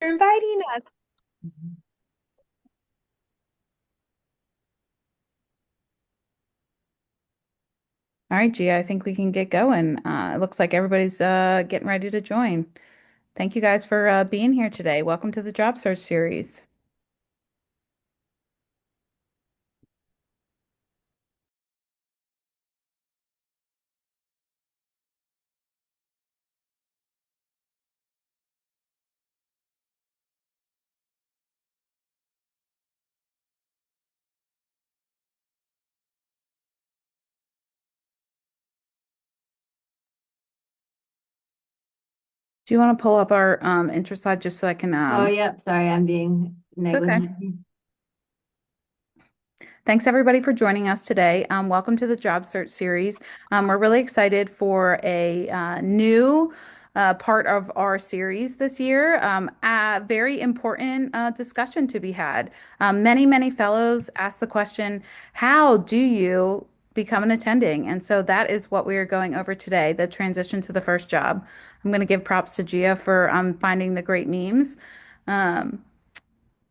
inviting us. All right, Gia, I think we can get going. It looks like everybody's getting ready to join. Thank you guys for being here today. Welcome to the job search series. Do you want to pull up our intro slide just so I can Oh, yep. Sorry, I'm being it's okay. negligent. Thanks everybody for joining us today. Welcome to the job search series. We're really excited for a new part of our series this year. A very important discussion to be had. Many fellows ask the question, how do you become an attending? And so that is what we are going over today, the transition to the first job. I'm going to give props to Gia for finding the great memes um,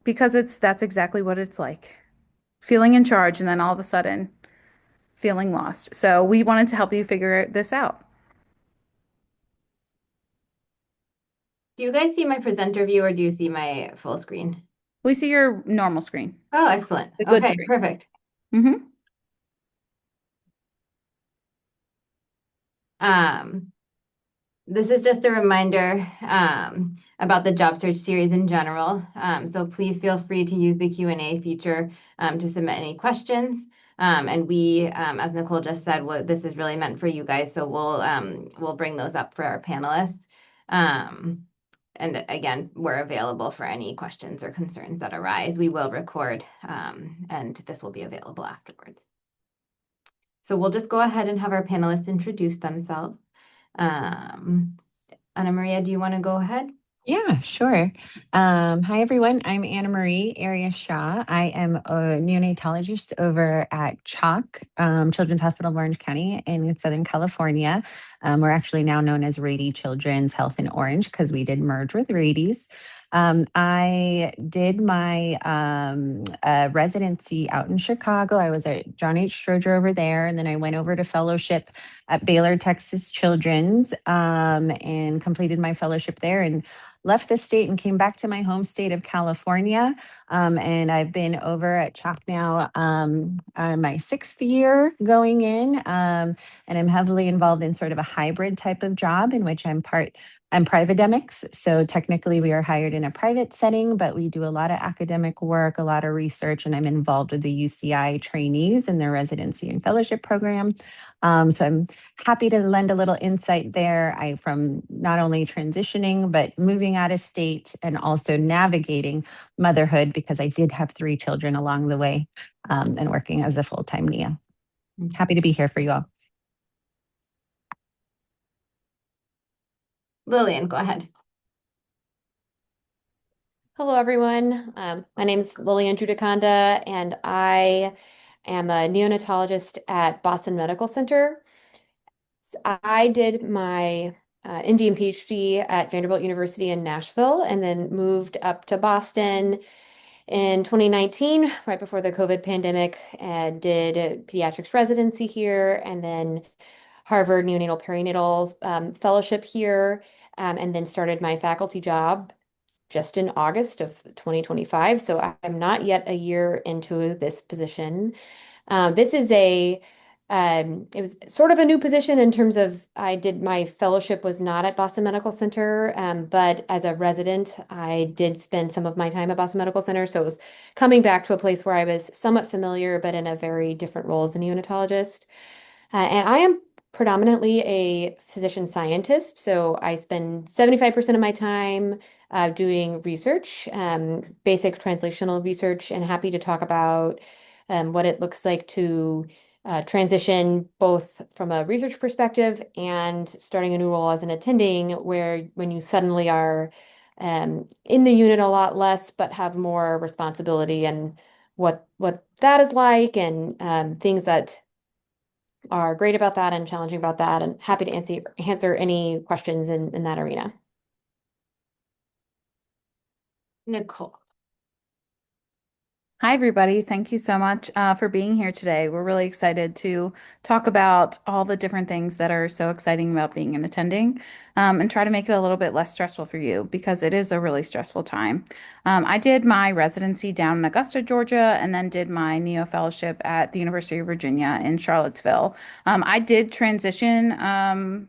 because that's exactly what it's like feeling in charge and then all of a sudden feeling lost. So we wanted to help you figure this out. Do you guys see my presenter view or do you see my full screen? We see your normal screen, Oh, excellent. the good Okay, screen. perfect. Hmm. Um, this is just a reminder about the job search series in general. So please feel free to use the Q&A feature to submit any questions. And we, as Nicole just said, this is really meant for you guys. So we'll bring those up for our panelists. Um, And again, we're available for any questions or concerns that arise. We will record, and this will be available afterwards. So we'll just go ahead and have our panelists introduce themselves. Um, Anna Maria, do you want to go ahead? Yeah, sure. Hi, everyone. I'm Anna Marie Arias Shaw. I am a neonatologist over at CHOC, Children's Hospital of Orange County in Southern California. We're actually now known as Rady Children's Health in Orange because we did merge with Rady's. I did my residency out in Chicago. I was at John H. Stroger over there, and then I went over to fellowship at Baylor, Texas Children's, and completed my fellowship there. And left the state and came back to my home state of California. And I've been over at CHOC now my sixth year going in. And I'm heavily involved in sort of a hybrid type of job in which I'm Privademics. So technically we are hired in a private setting, but we do a lot of academic work, a lot of research, and I'm involved with the UCI trainees in their residency and fellowship program. So I'm happy to lend a little insight there. I from not only transitioning, but moving out of state and also navigating motherhood because I did have three children along the way and working as a full-time NEA. Happy to be here for you all. Lillian, go ahead. Hello, everyone. My name is Lillian Judiconda, and I am a neonatologist at Boston Medical Center. I did my MD and PhD at Vanderbilt University in Nashville, and then moved up to Boston in 2019, right before the COVID pandemic, and did a pediatrics residency here, and then Harvard neonatal perinatal fellowship here, and then started my faculty job just in August of 2025. So I'm not yet a year into this position. This is it was sort of a new position in terms of I did my fellowship was not at Boston Medical Center, but as a resident, I did spend some of my time at Boston Medical Center. So it was coming back to a place where I was somewhat familiar, but in a very different role as a neonatologist. And I am predominantly a physician scientist. So I spend 75% of my time doing research, basic translational research, and happy to talk about what it looks like to transition both from a research perspective and starting a new role as an attending, where when you suddenly are in the unit a lot less, but have more responsibility and what that is like and things that are great about that and challenging about that, and happy to answer, answer any questions in that arena. Nicole. Hi, everybody. Thank you so much for being here today. We're really excited to talk about all the different things that are so exciting about being an attending and try to make it a little bit less stressful for you because it is a really stressful time. I did my residency down in Augusta, Georgia, and then did my NEO fellowship at the University of Virginia in Charlottesville. I did transition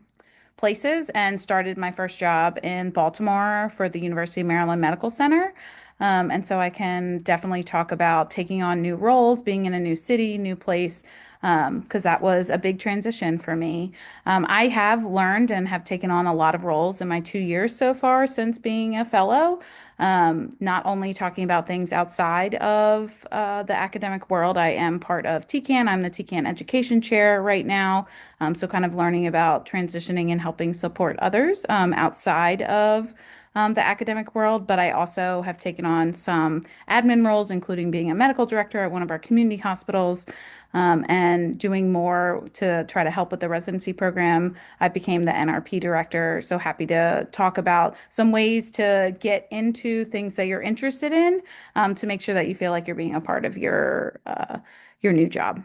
places and started my first job in Baltimore for the University of Maryland Medical Center. And so I can definitely talk about taking on new roles, being in a new city, new place, because that was a big transition for me. I have learned and have taken on a lot of roles in my 2 years so far since being a fellow. Not only talking about things outside of the academic world, I am part of TCAN. I'm the TCAN education chair right now. So, kind of learning about transitioning and helping support others outside of the academic world. But I also have taken on some admin roles, including being a medical director at one of our community hospitals and doing more to try to help with the residency program. I became the NRP director. So, happy to talk about some ways to get into things that you're interested in to make sure that you feel like you're being a part of your new job.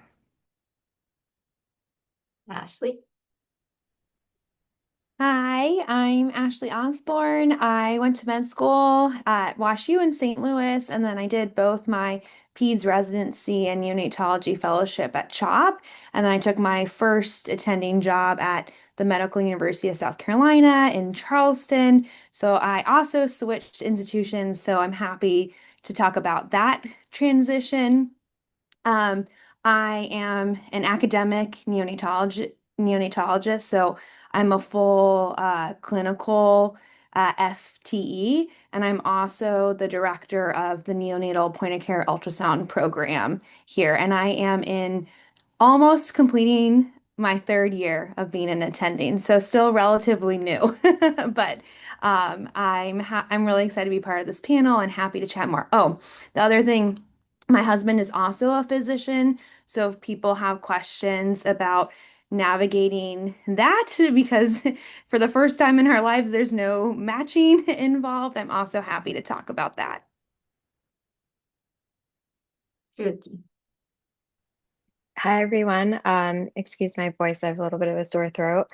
Ashley. Hi, I'm Ashley Osborne. I went to med school at WashU in St. Louis, and then I did both my PEDS residency and neonatology fellowship at CHOP. And then I took my first attending job at the Medical University of South Carolina in Charleston. So I also switched institutions, so I'm happy to talk about that transition. Um, I am an academic neonatologist, so I'm a full clinical FTE, and I'm also the director of the neonatal point of care ultrasound program here. And I am in almost completing my third year of being an attending, so still relatively new. But I'm really excited to be part of this panel and happy to chat more. Oh, the other thing, my husband is also a physician, so if people have questions about navigating that, because for the first time in our lives, there's no matching involved, I'm also happy to talk about that. Shruti. Hi everyone. Excuse my voice, I have a little bit of a sore throat.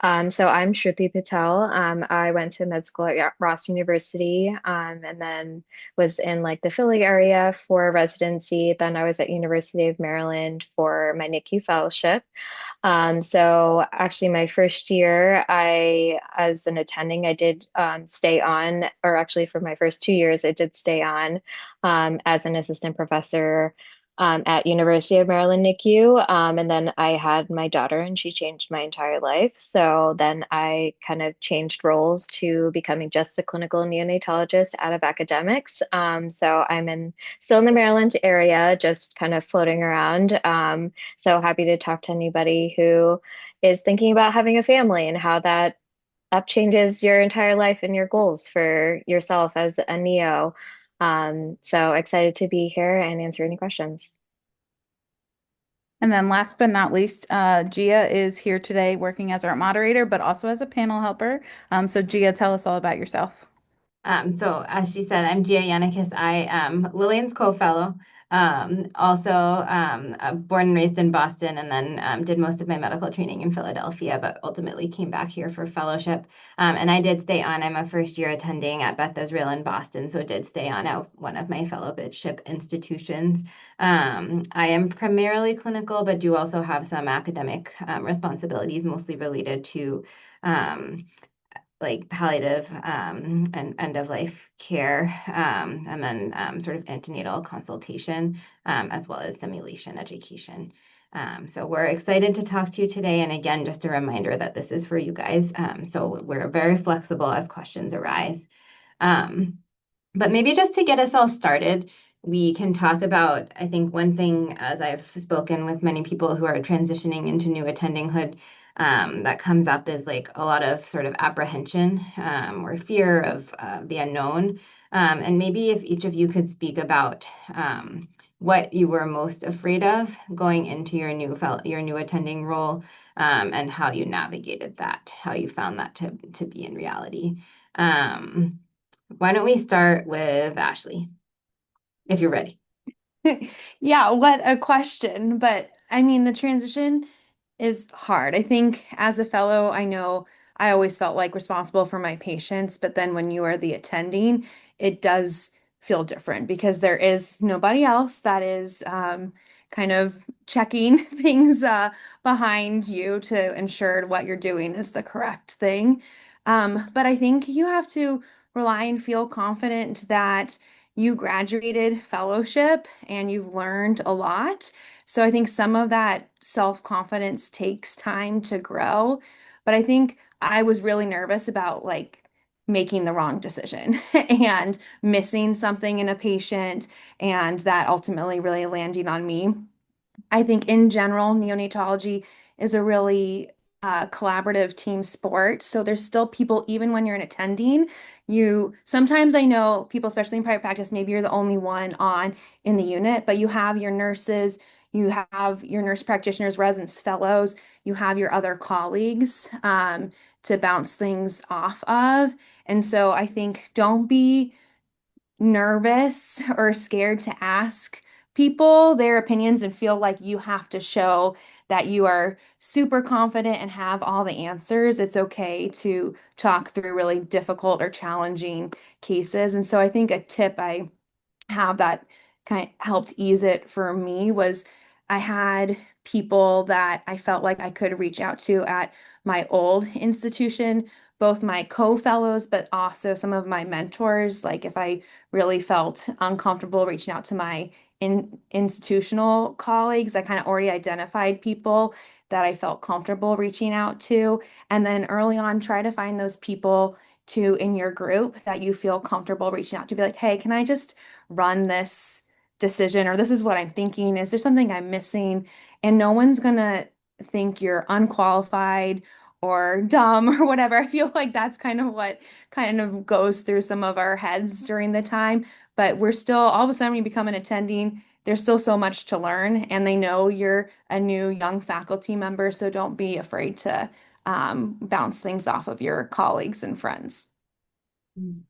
So I'm Shruti Patel. I went to med school at Ross University, and then was in like the Philly area for residency. Then I was at University of Maryland for my NICU fellowship. So actually my first year, as an attending, I did stay on, or actually for my first 2 years, I did stay on as an assistant professor at University of Maryland NICU. And then I had my daughter and she changed my entire life. So then I kind of changed roles to becoming just a clinical neonatologist out of academics. So still in the Maryland area, just kind of floating around. So happy to talk to anybody who is thinking about having a family and how that changes your entire life and your goals for yourself as a neo. So excited to be here and answer any questions. And then last but not least, Gia is here today working as our moderator, but also as a panel helper. So Gia, tell us all about yourself. So as she said, I'm Gia Yannikis. I am Lillian's co-fellow. Also born and raised in Boston, and then did most of my medical training in Philadelphia, but ultimately came back here for fellowship. And I did stay on. I'm a first year attending at Beth Israel in Boston, so did stay on at one of my fellowship institutions. I am primarily clinical, but do also have some academic responsibilities, mostly related to like palliative and end of life care, and then sort of antenatal consultation, as well as simulation education. So we're excited to talk to you today. And again, just a reminder that this is for you guys. So we're very flexible as questions arise. Um, but maybe just to get us all started, we can talk about, I think one thing, as I've spoken with many people who are transitioning into new attendinghood, that comes up is like a lot of sort of apprehension or fear of the unknown. And maybe if each of you could speak about what you were most afraid of going into your new attending role, and how you navigated that, how you found that to be in reality. Why don't we start with Ashley, if you're ready? Yeah, what a question. But I mean, the transition is hard. I think as a fellow, I know I always felt like responsible for my patients, but then when you are the attending, it does feel different because there is nobody else that is kind of checking things behind you to ensure what you're doing is the correct thing. But I think you have to rely and feel confident that you graduated fellowship and you've learned a lot. So I think some of that self-confidence takes time to grow. But I think I was really nervous about like making the wrong decision and missing something in a patient and that ultimately really landing on me. I think in general, neonatology is a really collaborative team sport. So there's still people, even when you're an attending, you sometimes I know people, especially in private practice, maybe you're the only one on in the unit, but you have your nurses, you have your nurse practitioners, residents, fellows, you have your other colleagues to bounce things off of. And so I think don't be nervous or scared to ask people their opinions and feel like you have to show that you are super confident and have all the answers. It's okay to talk through really difficult or challenging cases. And so I think a tip I have that kind of helped ease it for me was I had people that I felt like I could reach out to at my old institution, both my co-fellows, but also some of my mentors. Like if I really felt uncomfortable reaching out to my institutional colleagues, I kind of already identified people that I felt comfortable reaching out to. And then early on, try to find those people to in your group that you feel comfortable reaching out to be like, hey, can I just run this decision or this is what I'm thinking. Is there something I'm missing? And no one's gonna think you're unqualified or dumb or whatever. I feel like that's kind of what kind of goes through some of our heads during the time. But we're still, all of a sudden, when you become an attending, there's still so much to learn. And they know you're a new young faculty member. So don't be afraid to bounce things off of your colleagues and friends. Can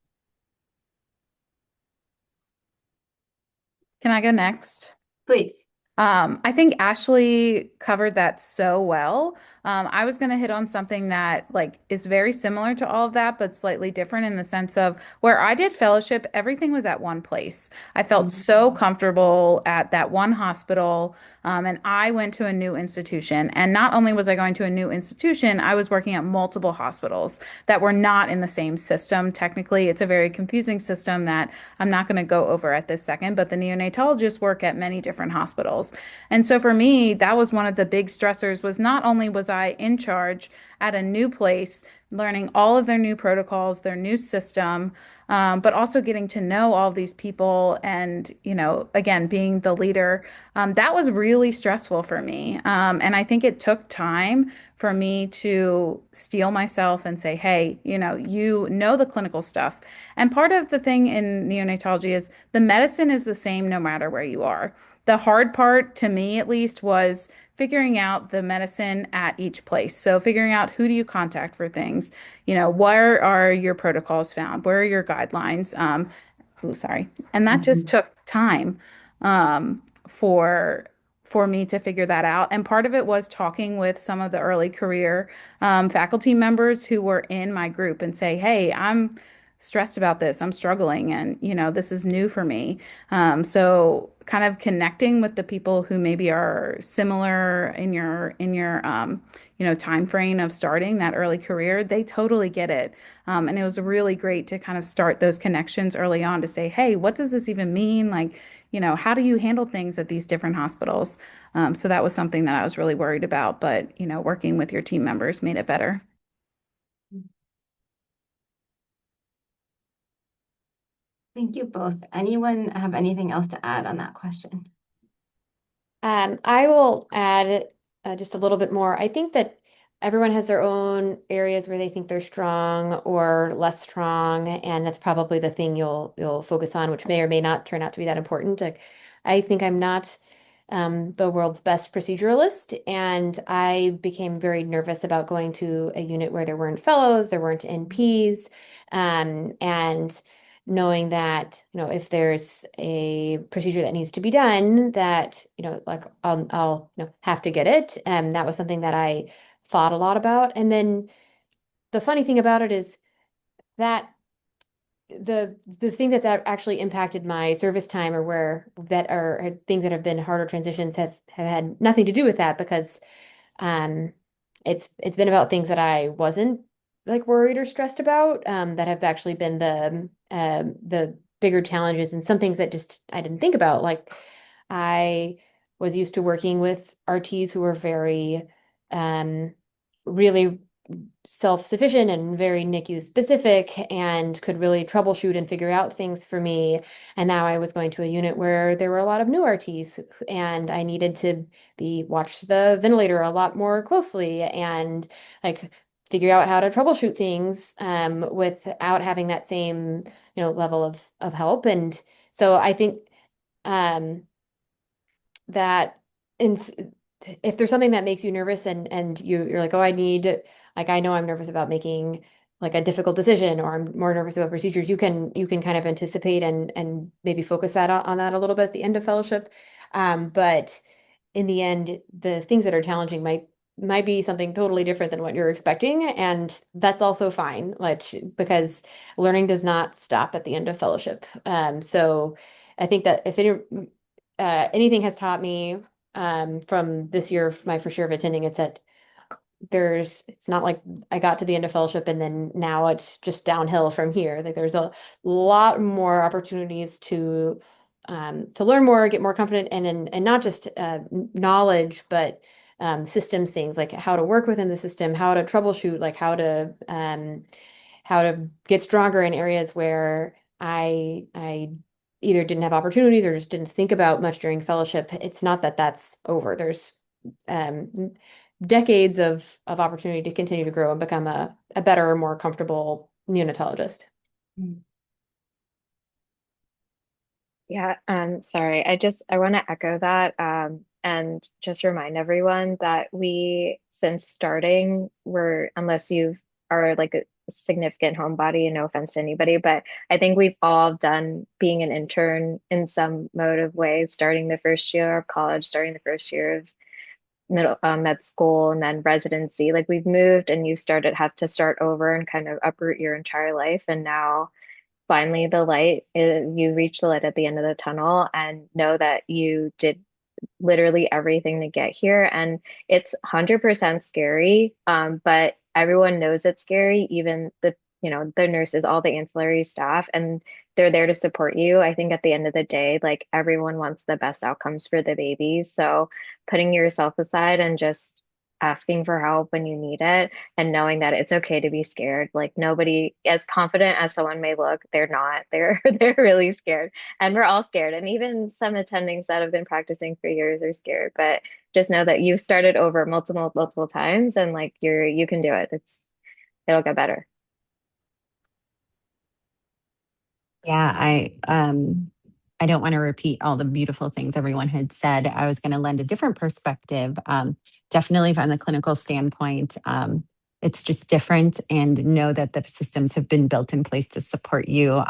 I go next? Please. I think Ashley covered that so well. I was going to hit on something that like is very similar to all of that, but slightly different in the sense of where I did fellowship, everything was at one place. I felt so comfortable at that one hospital, and I went to a new institution. And not only was I going to a new institution, I was working at multiple hospitals that were not in the same system. Technically, it's a very confusing system that I'm not going to go over at this second, but the neonatologists work at many different hospitals. And so for me, that was one of the big stressors was not only was I in charge at a new place, learning all of their new protocols, their new system, but also getting to know all of these people and, again, being the leader. That was really stressful for me. And I think it took time for me to steel myself and say, hey, you know the clinical stuff. And part of the thing in neonatology is the medicine is the same no matter where you are. The hard part, to me at least, was figuring out the medicine at each place. So figuring out who do you contact for things, where are your protocols found, where are your guidelines? Oh, sorry. And that just Mhm. took time for me to figure that out. And part of it was talking with some of the early career faculty members who were in my group and say, hey, I'm stressed about this. I'm struggling, and this is new for me. So kind of connecting with the people who maybe are similar in your time frame of starting that early career, they totally get it. And it was really great to kind of start those connections early on to say, hey, what does this even mean? Like, how do you handle things at these different hospitals? So that was something that I was really worried about, but working with your team members made it better. Thank you both. Anyone have anything else to add on that question? I will add just a little bit more. I think that everyone has their own areas where they think they're strong or less strong, and that's probably the thing you'll focus on, which may or may not turn out to be that important. Like, I think I'm not the world's best proceduralist, and I became very nervous about going to a unit where there weren't fellows, there weren't NPs, and knowing that, if there's a procedure that needs to be done, that, like I'll have to get it. And that was something that I thought a lot about. And then the funny thing about it is that the thing that's actually impacted my service time, or where that are things that have been harder transitions, have had nothing to do with that, because um it's been about things that I wasn't like worried or stressed about, that have actually been the bigger challenges, and some things that just I didn't think about. Like, I was used to working with RTs who were very really self-sufficient and very NICU specific, and could really troubleshoot and figure out things for me. And now I was going to a unit where there were a lot of new RTs, and I needed to be watch the ventilator a lot more closely, and like figure out how to troubleshoot things, without having that same, level of help. And so I think, um, that in, if there's something that makes you nervous, and you're like, oh, like, I know I'm nervous about making like a difficult decision, or I'm more nervous about procedures, you can kind of anticipate and maybe focus that on that a little bit at the end of fellowship. But in the end, the things that are challenging might be something totally different than what you're expecting, and that's also fine, like, because learning does not stop at the end of fellowship. So I think that if anything has taught me, from this year, my first year of attending, it's that it's not like I got to the end of fellowship and then now it's just downhill from here. Like, there's a lot more opportunities to learn more, get more confident, and not just knowledge, but systems things, like how to work within the system, how to troubleshoot, like how to get stronger in areas where I either didn't have opportunities or just didn't think about much during fellowship. It's not that that's over. There's um, decades of opportunity to continue to grow and become a better, more comfortable neonatologist. Yeah, sorry. I want to echo that, and just remind everyone that since starting, unless you are like a significant homebody, and no offense to anybody, but I think we've all done being an intern in some mode of way, starting the first year of college, starting the first year of middle med school, and then residency. Like, we've moved, and have to start over and kind of uproot your entire life, and now finally you reach the light at the end of the tunnel, and know that you did literally everything to get here. And it's 100% scary, but everyone knows it's scary, even the nurses, all the ancillary staff, and they're there to support you. I think at the end of the day, like, everyone wants the best outcomes for the babies. So putting yourself aside and just asking for help when you need it, and knowing that it's okay to be scared. Like, nobody, as confident as someone may look, they're not. They're really scared, and we're all scared. And even some attendings that have been practicing for years are scared. But just know that you've started over multiple times, and like, you can do it. It'll get better. Yeah, I don't want to repeat all the beautiful things everyone had said. I was going to lend a different perspective. Definitely from the clinical standpoint, it's just different, and know that the systems have been built in place to support you,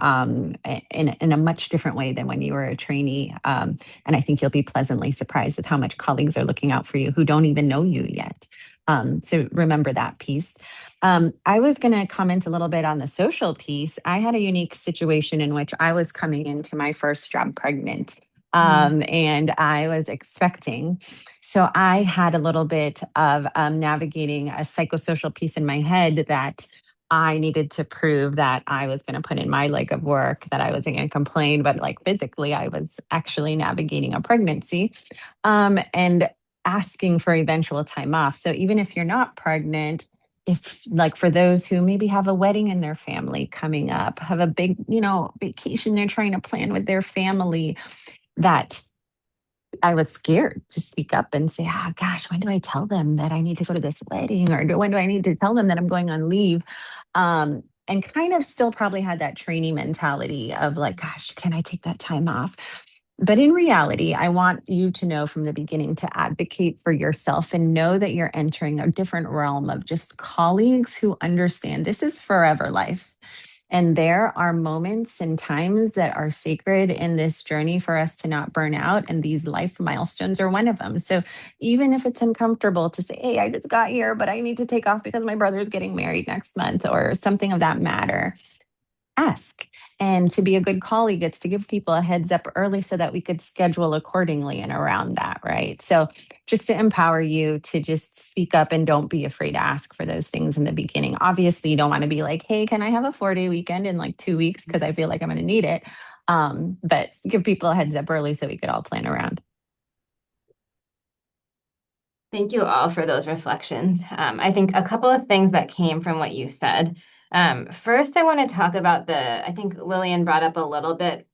in a much different way than when you were a trainee. And I think you'll be pleasantly surprised with how much colleagues are looking out for you who don't even know you yet. So remember that piece. I was going to comment a little bit on the social piece. I had a unique situation in which I was coming into my first job pregnant, and I was expecting. So I had a little bit of navigating a psychosocial piece in my head, that I needed to prove that I was going to put in my leg of work, that I wasn't going to complain, but like physically, I was actually navigating a pregnancy, and asking for eventual time off. So even if you're not pregnant, if, like, for those who maybe have a wedding in their family coming up, have a big, vacation they're trying to plan with their family, that I was scared to speak up and say, ah, gosh, when do I tell them that I need to go to this wedding? Or when do I need to tell them that I'm going on leave? And kind of still probably had that trainee mentality of like, gosh, can I take that time off? But in reality, I want you to know from the beginning to advocate for yourself, and know that you're entering a different realm of just colleagues who understand this is forever life. And there are moments and times that are sacred in this journey for us to not burn out. And these life milestones are one of them. So even if it's uncomfortable to say, hey, I just got here, but I need to take off because my brother's getting married next month or something of that matter, ask. And to be a good colleague, it's to give people a heads up early so that we could schedule accordingly and around that, right? So just to empower you to just speak up and don't be afraid to ask for those things in the beginning. Obviously, you don't want to be like, hey, can I have a 4-day weekend in like 2 weeks? Because I feel like I'm going to need it. But give people a heads up early so we could all plan around. Thank you all for those reflections. I think a couple of things that came from what you said. First, I want to talk about I think Lillian brought up a little bit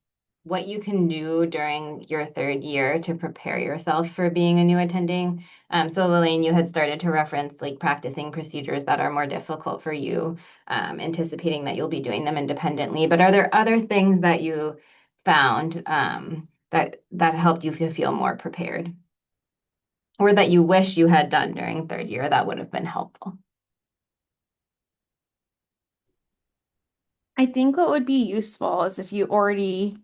what you can do during your third year to prepare yourself for being a new attending. So Lillian, you had started to reference like practicing procedures that are more difficult for you, anticipating that you'll be doing them independently. But are there other things that you found that helped you to feel more prepared? Or that you wish you had done during third year that would have been helpful? I think what would be useful is if you already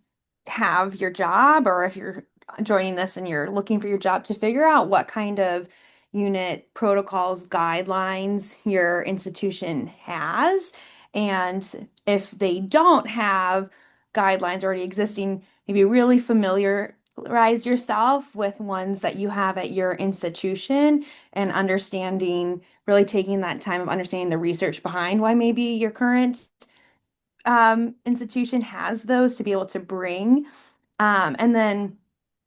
have your job or if you're joining this and you're looking for your job to figure out what kind of unit protocols, guidelines your institution has. And if they don't have guidelines already existing, maybe really familiarize yourself with ones that you have at your institution and understanding, really taking that time of understanding the research behind why maybe your current institution has those to be able to bring. And then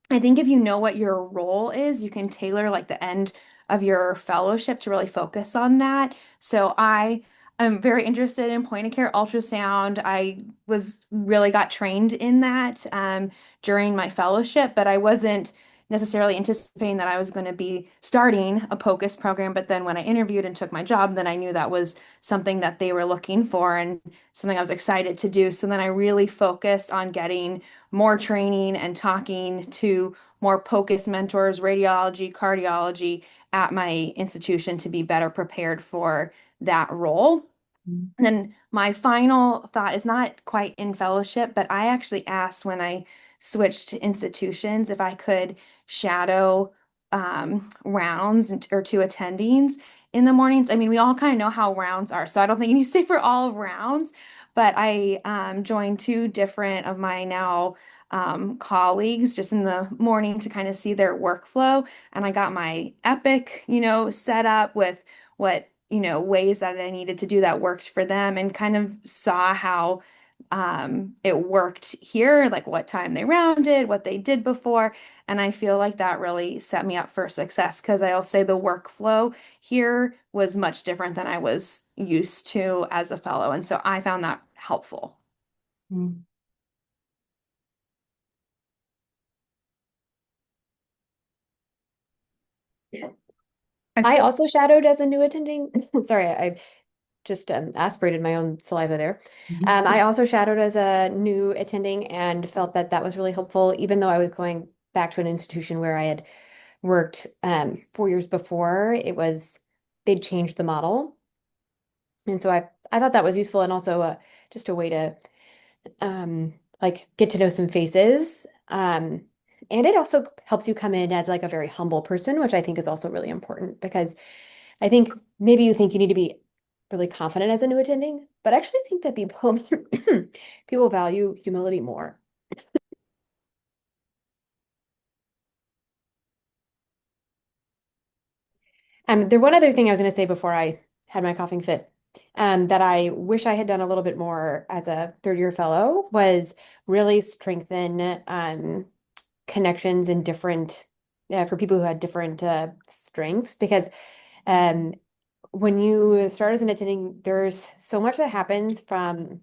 I think if you know what your role is, you can tailor like the end of your fellowship to really focus on that. So I am very interested in point of care ultrasound. I was really got trained in that during my fellowship, but I wasn't necessarily anticipating that I was going to be starting a POCUS program. But then when I interviewed and took my job, then I knew that was something that they were looking for and something I was excited to do. So then I really focused on getting more training and talking to more POCUS mentors, radiology, cardiology at my institution to be better prepared for that role. And then my final thought is not quite in fellowship, but I actually asked when I switched to institutions if I could shadow rounds or two attendings in the mornings. I mean, we all kind of know how rounds are, so I don't think you need to say for all rounds, but I joined two different of my now colleagues just in the morning to kind of see their workflow. And I got my Epic, set up with what ways that I needed to do that worked for them and kind of saw how it worked here, like what time they rounded, what they did before. And I feel like that really set me up for success because I'll say the workflow here was much different than I was used to as a fellow. And so I found that helpful. Mm. I also shadowed as a new attending. Sorry, I just aspirated my own saliva there. I also shadowed as a new attending and felt that that was really helpful, even though I was going back to an institution where I had worked 4 years before. They'd changed the model. And so I thought that was useful and also just a way to like get to know some faces. And it also helps you come in as like a very humble person, which I think is also really important because I think maybe you think you need to be really confident as a new attending, but I actually think that people people value humility more. There one other thing I was going to say before I had my coughing fit, that I wish I had done a little bit more as a third year fellow was really strengthen connections in different for people who had different strengths because um, when you start as an attending, there's so much that happens from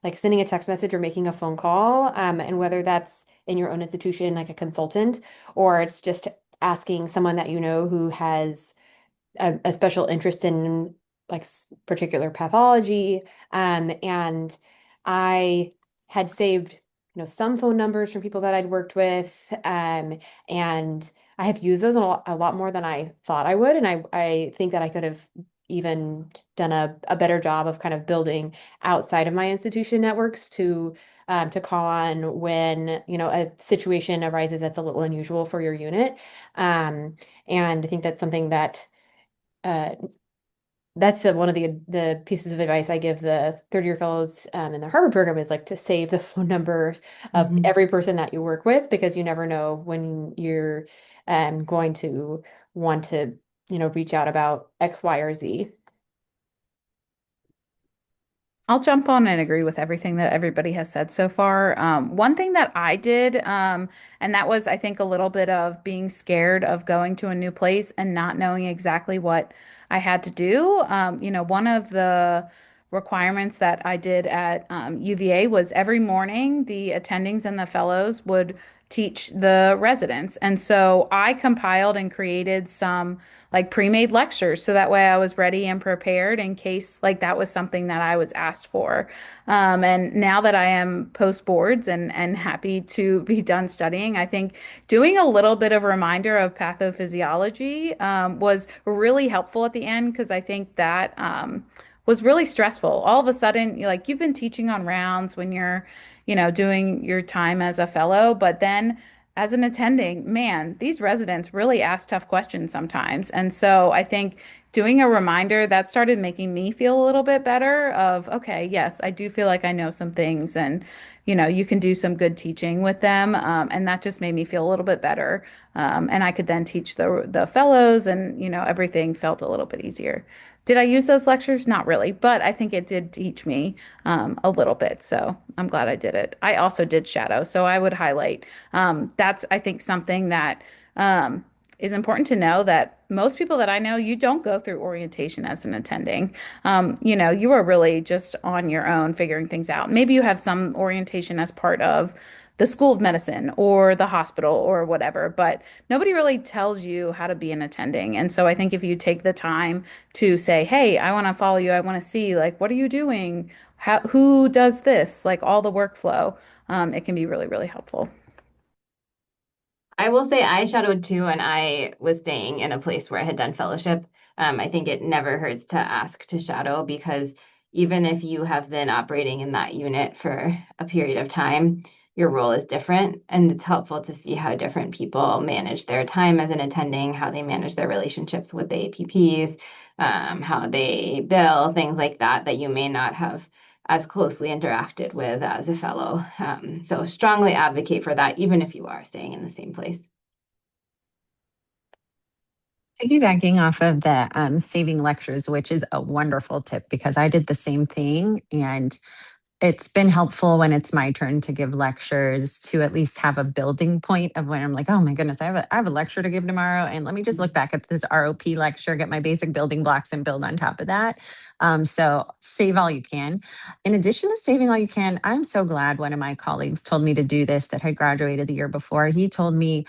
like sending a text message or making a phone call, and whether that's in your own institution, like a consultant, or it's just asking someone that you know who has a special interest in like particular pathology. And I had saved, some phone numbers from people that I'd worked with. And I have used those a lot more than I thought I would. And I think that I could have even done a better job of kind of building outside of my institution networks to call on when, a situation arises that's a little unusual for your unit. Um, and I think that's something that uh, that's one of the pieces of advice I give the third year fellows in the Harvard program is like to save the phone numbers of every person that you work with because you never know when you're going to want to, reach out about X, Y, or Z. I'll jump on and agree with everything that everybody has said so far. One thing that I did, and that was, I think, a little bit of being scared of going to a new place and not knowing exactly what I had to do. One of the requirements that I did at UVA was every morning the attendings and the fellows would teach the residents. And so I compiled and created some like pre-made lectures so that way I was ready and prepared in case like that was something that I was asked for. And now that I am post boards and happy to be done studying, I think doing a little bit of a reminder of pathophysiology was really helpful at the end because I think that was really stressful. All of a sudden, like you've been teaching on rounds when you're, doing your time as a fellow, but then as an attending, man, these residents really ask tough questions sometimes. And so I think doing a reminder that started making me feel a little bit better of, okay, yes, I do feel like I know some things and, you can do some good teaching with them. And that just made me feel a little bit better. And I could then teach the fellows and, everything felt a little bit easier. Did I use those lectures? Not really, but I think it did teach me a little bit. So I'm glad I did it. I also did shadow, so I would highlight. That's, I think, something that is important to know that most people that I know, you don't go through orientation as an attending. You are really just on your own figuring things out. Maybe you have some orientation as part of the School of Medicine or the hospital or whatever, but nobody really tells you how to be an attending. And so I think if you take the time to say, hey, I want to follow you, I want to see, like, what are you doing? Who does this? Like all the workflow, it can be really, really helpful. I will say I shadowed too, and I was staying in a place where I had done fellowship. I think it never hurts to ask to shadow because even if you have been operating in that unit for a period of time, your role is different. And it's helpful to see how different people manage their time as an attending, how they manage their relationships with the APPs, how they bill, things like that, that you may not have as closely interacted with as a fellow. So strongly advocate for that, even if you are staying in the same place. Piggybacking off of the saving lectures, which is a wonderful tip because I did the same thing. And it's been helpful when it's my turn to give lectures to at least have a building point of when I'm like, oh my goodness, I have a lecture to give tomorrow. And let me just look back at this ROP lecture, get my basic building blocks and build on top of that. So save all you can. In addition to saving all you can, I'm so glad one of my colleagues told me to do this that had graduated the year before. He told me,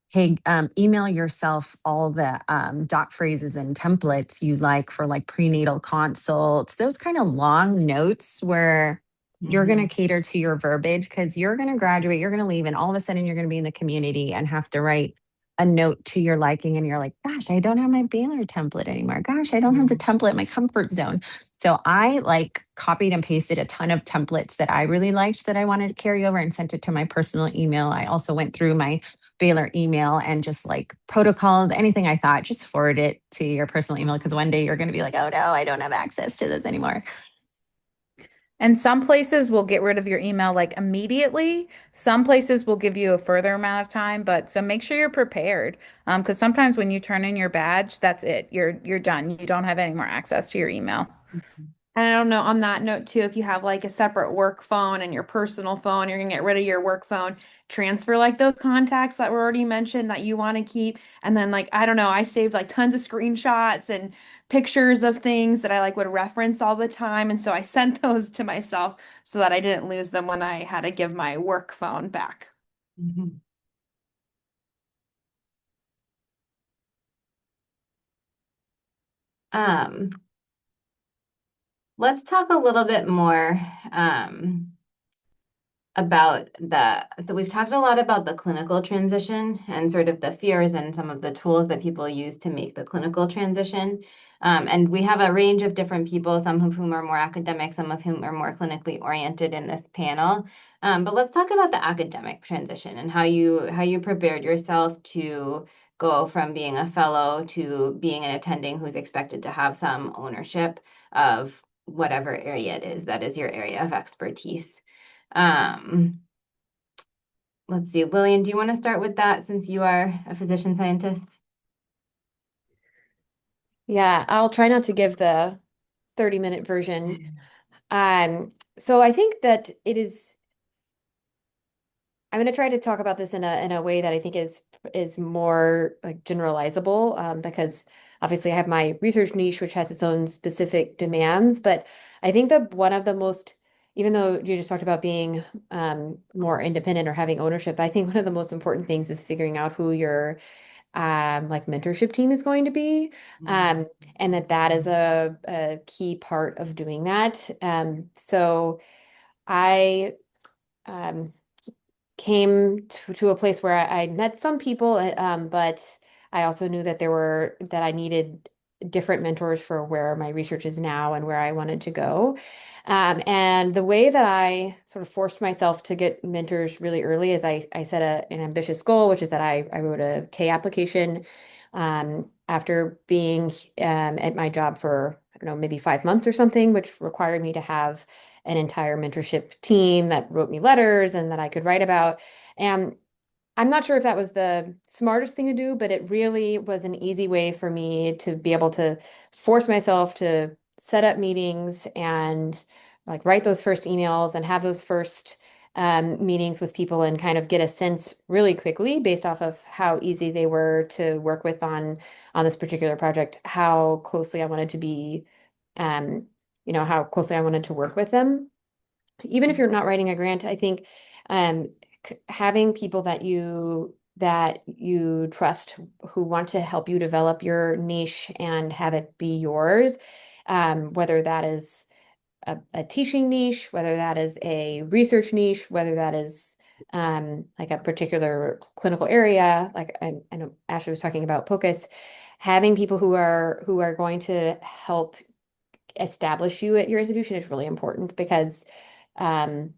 hey, email yourself all the dot phrases and templates you like for like prenatal consults, those kind of long notes where you're going to cater to your verbiage because you're going to graduate, you're going to leave, and all of a sudden you're going to be in the community and have to write a note to your liking. And you're like, gosh, I don't have my Baylor template anymore. Gosh, I don't have the template in my comfort zone. So I like copied and pasted a ton of templates that I really liked that I wanted to carry over and sent it to my personal email. I also went through my Baylor email and just like protocols, anything I thought, just forward it to your personal email because one day you're going to be like, oh no, I don't have access to this anymore. And some places will get rid of your email like immediately. Some places will give you a further amount of time, but so make sure you're prepared. Because sometimes when you turn in your badge, that's it. You're done. You don't have any more access to your email. And I don't know, on that note too, if you have like a separate work phone and your personal phone, you're gonna get rid of your work phone, transfer like those contacts that were already mentioned that you want to keep. And then like, I don't know, I saved like tons of screenshots and pictures of things that I like would reference all the time. And so I sent those to myself so that I didn't lose them when I had to give my work phone back. Mhm. Um, let's talk a little bit more um, about so we've talked a lot about the clinical transition and sort of the fears and some of the tools that people use to make the clinical transition. And we have a range of different people, some of whom are more academic, some of whom are more clinically oriented in this panel. But let's talk about the academic transition and how you prepared yourself to go from being a fellow to being an attending who's expected to have some ownership of whatever area it is that is your area of expertise. Um, let's see, Lillian, do you want to start with that since you are a physician scientist? Yeah, I'll try not to give the 30-minute version. So I think that I'm going to try to talk about this in a way that I think is more like generalizable, because obviously I have my research niche, which has its own specific demands. But I think that one of the most, even though you just talked about being more independent or having ownership, I think one of the most important things is figuring out who your like mentorship team is going to be, um, and that is a key part of doing that. So I. Um, Came to a place where I met some people, but I also knew that I needed different mentors for where my research is now and where I wanted to go. And the way that I sort of forced myself to get mentors really early is I set an ambitious goal, which is that I wrote a K application after being at my job for, I don't know, maybe 5 months or something, which required me to have an entire mentorship team that wrote me letters and that I could write about. And I'm not sure if that was the smartest thing to do, but it really was an easy way for me to be able to force myself to set up meetings and like write those first emails and have those first meetings with people and kind of get a sense really quickly based off of how easy they were to work with on this particular project, how closely I wanted to be, um, how closely I wanted to work with them. Even if you're not writing a grant, I think um, having people that you trust who want to help you develop your niche and have it be yours, whether that is a teaching niche, whether that is a research niche, whether that is like a particular clinical area, like I know Ashley was talking about POCUS, having people who are going to help establish you at your institution is really important because um,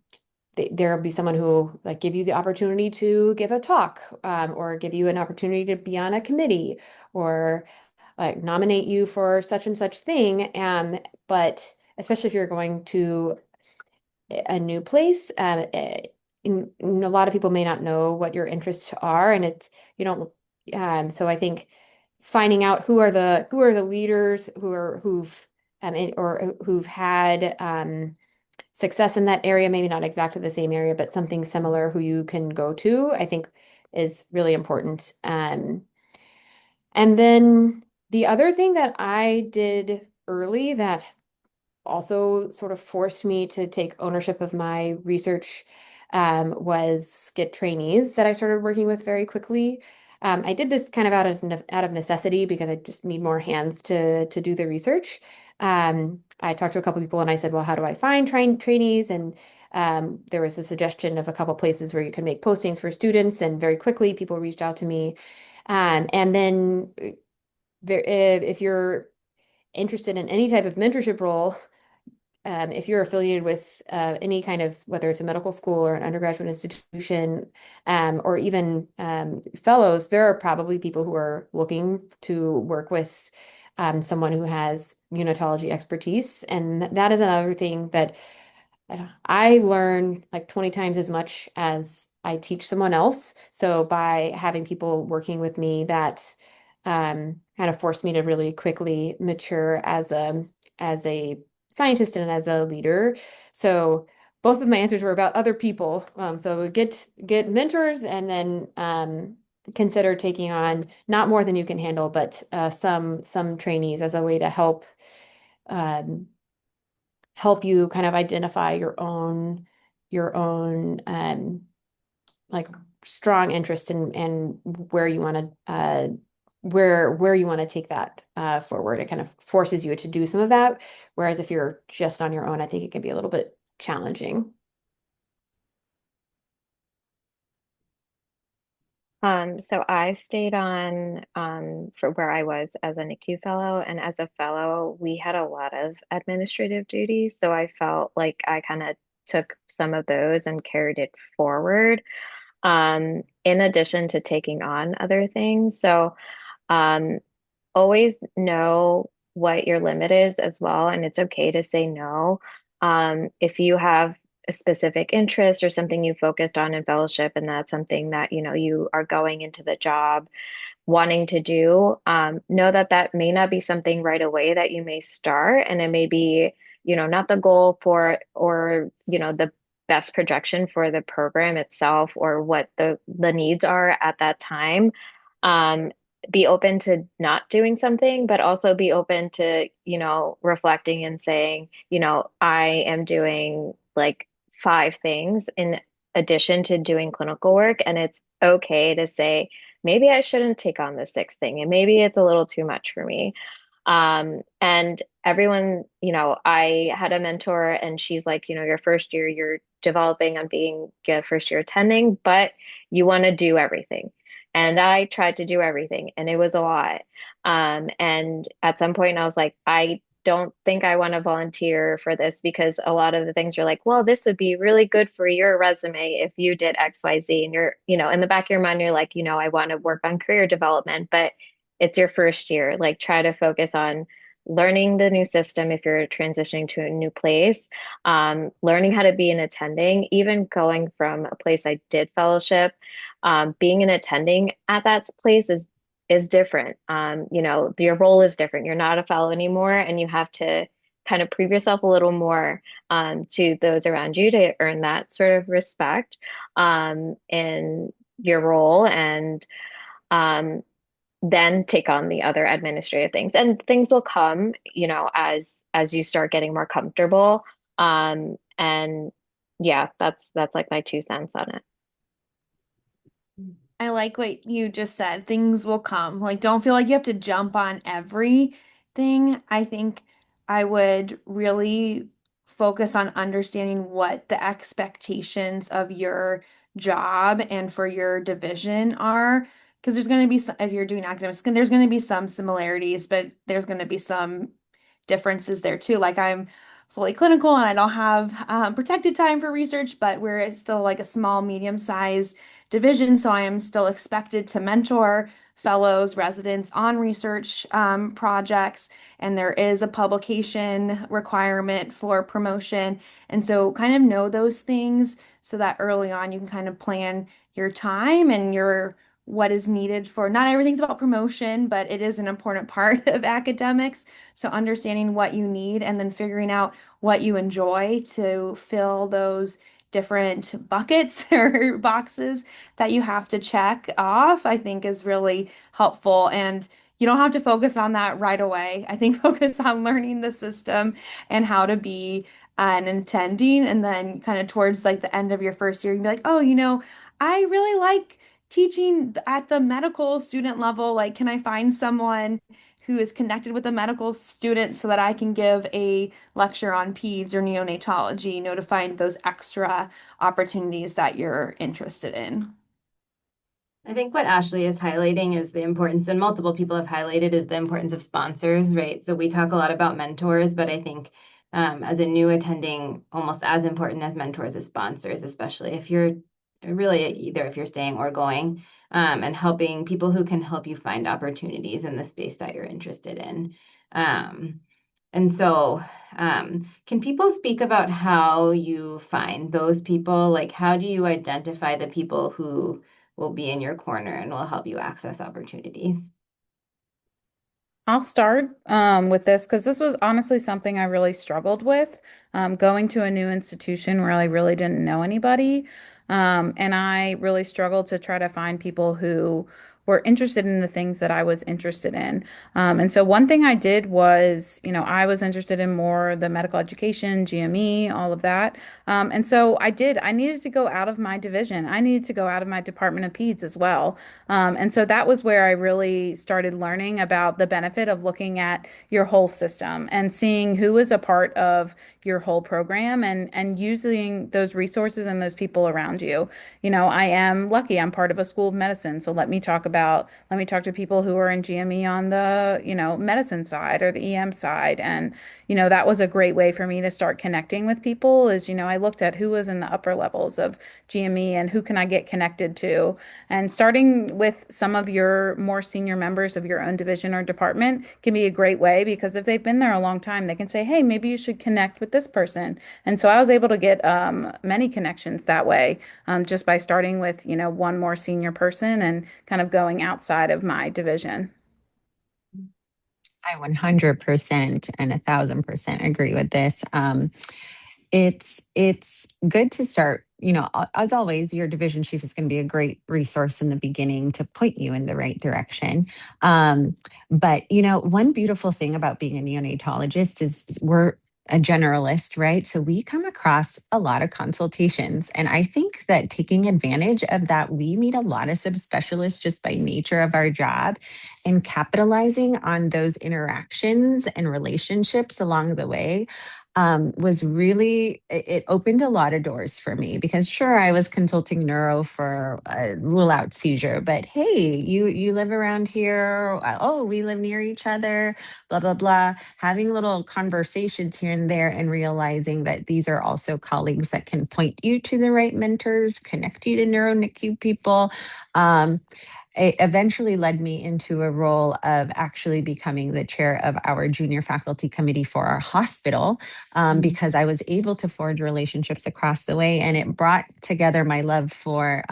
there will be someone who like give you the opportunity to give a talk, or give you an opportunity to be on a committee, or like nominate you for such and such thing. But especially if you're going to a new place, a lot of people may not know what your interests are, and it's you don't. So I think finding out who are the leaders or who've had success in that area, maybe not exactly the same area, but something similar who you can go to, I think is really important. And then the other thing that I did early that also sort of forced me to take ownership of my research was get trainees that I started working with very quickly. I did this kind of out of necessity because I just need more hands to do the research. I talked to a couple people and I said, well, how do I find trainees? And there was a suggestion of a couple places where you can make postings for students, and very quickly people reached out to me. And then if you're interested in any type of mentorship role, if you're affiliated with any kind of, whether it's a medical school or an undergraduate institution, or even fellows, there are probably people who are looking to work with someone who has neonatology expertise. And that is another thing that I learn like 20 times as much as I teach someone else. So by having people working with me, that kind of forced me to really quickly mature as a scientist and as a leader. So both of my answers were about other people. So get mentors, and then consider taking on not more than you can handle, but some trainees as a way to um, help you kind of identify your own like strong interest and where you want to where you want to take that forward. It kind of forces you to do some of that. Whereas if you're just on your own, I think it can be a little bit challenging. So I stayed on for where I was as a NICU fellow, and as a fellow, we had a lot of administrative duties. So I felt like I kind of took some of those and carried it forward, in addition to taking on other things. So um, always know what your limit is as well, and it's okay to say no. If you have a specific interest or something you focused on in fellowship, and that's something that you are going into the job wanting to do, know that that may not be something right away that you may start, and it may be, not the goal for or the best projection for the program itself or what the needs are at that time. Um, be open to not doing something, but also be open to, reflecting and saying, I am doing like five things in addition to doing clinical work, and it's okay to say maybe I shouldn't take on the sixth thing, and maybe it's a little too much for me. And everyone, I had a mentor, and she's like, your first year, you're developing on being a first year attending, but you want to do everything. And I tried to do everything, and it was a lot. And at some point, I was like, I don't think I want to volunteer for this because a lot of the things are like, well, this would be really good for your resume if you did XYZ. And you're, in the back of your mind, you're like, I want to work on career development, but it's your first year. Like, try to focus on learning the new system if you're transitioning to a new place, learning how to be an attending, even going from a place I did fellowship, being an attending at that place is different. Your role is different. You're not a fellow anymore, and you have to kind of prove yourself a little more to those around you to earn that sort of respect in your role, and um, then take on the other administrative things. And things will come, as you start getting more comfortable. And yeah, that's like my 2 cents on it. I like what you just said. Things will come. Like, don't feel like you have to jump on everything. I think I would really focus on understanding what the expectations of your job and for your division are. Because there's going to be some, if you're doing academics, there's going to be some similarities, but there's going to be some differences there too. Like, I'm fully clinical and I don't have protected time for research, but we're still like a small, medium-sized division. So I am still expected to mentor fellows, residents on research projects, and there is a publication requirement for promotion. And so kind of know those things so that early on you can kind of plan your time and your what is needed for not everything's about promotion, but it is an important part of academics. So understanding what you need and then figuring out what you enjoy to fill those different buckets or boxes that you have to check off, I think is really helpful. And you don't have to focus on that right away. I think focus on learning the system and how to be an attending. And then kind of towards like the end of your first year, you can be like, oh, I really like teaching at the medical student level. Like, can I find someone who is connected with a medical student so that I can give a lecture on peds or neonatology, to find those extra opportunities that you're interested in. I think what Ashley is highlighting is the importance, and multiple people have highlighted, is the importance of sponsors, right? So we talk a lot about mentors, but I think as a new attending, almost as important as mentors is sponsors, especially if you're really either if you're staying or going, and helping people who can help you find opportunities in the space that you're interested in. Um, and so, can people speak about how you find those people? Like, how do you identify the people who will be in your corner and will help you access opportunities? I'll start with this because this was honestly something I really struggled with, going to a new institution where I really didn't know anybody. And I really struggled to try to find people who were interested in the things that I was interested in. And so one thing I did was, I was interested in more the medical education, GME, all of that. And so I did. I needed to go out of my division. I needed to go out of my Department of Peds as well. And so that was where I really started learning about the benefit of looking at your whole system and seeing who is a part of your whole program and using those resources and those people around you. I am lucky. I'm part of a school of medicine. So let me talk to people who are in GME on the, medicine side or the EM side. And, that was a great way for me to start connecting with people is, I looked at who was in the upper levels of GME and who can I get connected to. And starting with some of your more senior members of your own division or department can be a great way because if they've been there a long time, they can say, hey, maybe you should connect with this person. And so I was able to get many connections that way just by starting with, one more senior person and kind of going outside of my division. I 100% and 1,000% agree with this. It's good to start, as always, your division chief is going to be a great resource in the beginning to point you in the right direction. But one beautiful thing about being a neonatologist is we're a generalist, right? So we come across a lot of consultations. And I think that taking advantage of that, we meet a lot of subspecialists just by nature of our job and capitalizing on those interactions and relationships along the way was really it opened a lot of doors for me because sure I was consulting neuro for a rule out seizure, but hey, you live around here, oh, we live near each other, blah blah blah, having little conversations here and there and realizing that these are also colleagues that can point you to the right mentors, connect you to neuro NICU people. um, it eventually led me into a role of actually becoming the chair of our junior faculty committee for our hospital, because I was able to forge relationships across the way. And it brought together my love for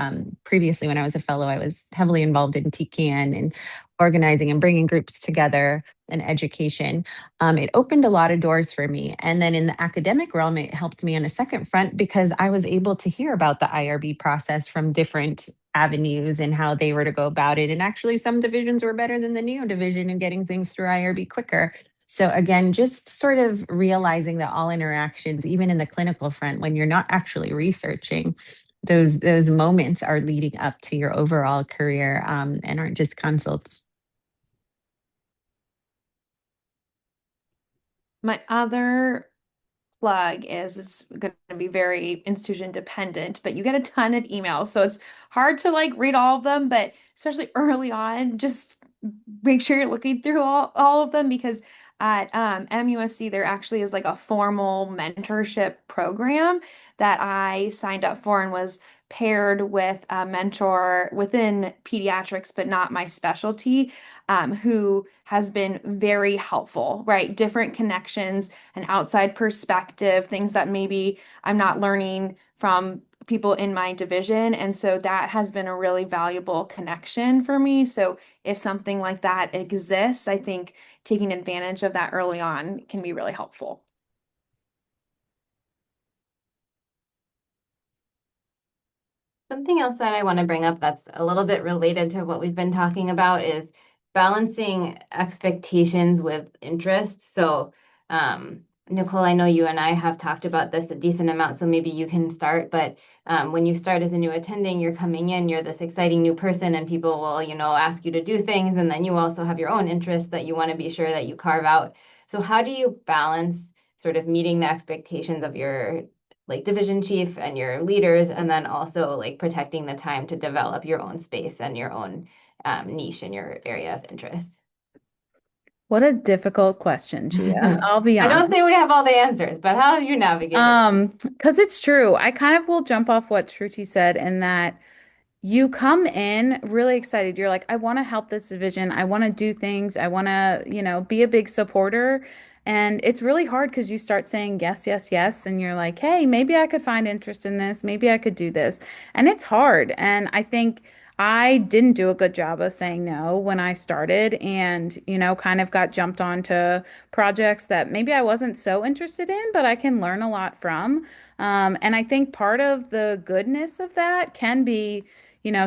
previously, when I was a fellow, I was heavily involved in TCAN and organizing and bringing groups together and education. It opened a lot of doors for me. And then in the academic realm, it helped me on a second front because I was able to hear about the IRB process from different avenues and how they were to go about it. And actually, some divisions were better than the neo division in getting things through IRB quicker. So again, just sort of realizing that all interactions, even in the clinical front, when you're not actually researching, those moments are leading up to your overall career, and aren't just consults. My other plug is it's going to be very institution dependent, but you get a ton of emails. So it's hard to like read all of them, but especially early on, just make sure you're looking through all of them because at MUSC, there actually is like a formal mentorship program that I signed up for and was paired with a mentor within pediatrics, but not my specialty, who has been very helpful, right? Different connections, an outside perspective, things that maybe I'm not learning from people in my division. And so that has been a really valuable connection for me. So if something like that exists, I think taking advantage of that early on can be really helpful. Something else that I want to bring up that's a little bit related to what we've been talking about is balancing expectations with interest. So, Nicole, I know you and I have talked about this a decent amount, so maybe you can start. But when you start as a new attending, you're coming in, you're this exciting new person, and people will, ask you to do things. And then you also have your own interests that you want to be sure that you carve out. So, how do you balance sort of meeting the expectations of your like division chief and your leaders, and then also like protecting the time to develop your own space and your own niche in your area of interest? What a difficult question, Gia. I'll be I don't honest. think we have all the answers, but how have you navigated? Because it's true. I kind of will jump off what Shruti said in that you come in really excited. You're like, I want to help this division. I want to do things. I want to, be a big supporter. And it's really hard because you start saying yes, yes, yes. And you're like, hey, maybe I could find interest in this. Maybe I could do this. And it's hard. And I think I didn't do a good job of saying no when I started and, kind of got jumped onto projects that maybe I wasn't so interested in, but I can learn a lot from. And I think part of the goodness of that can be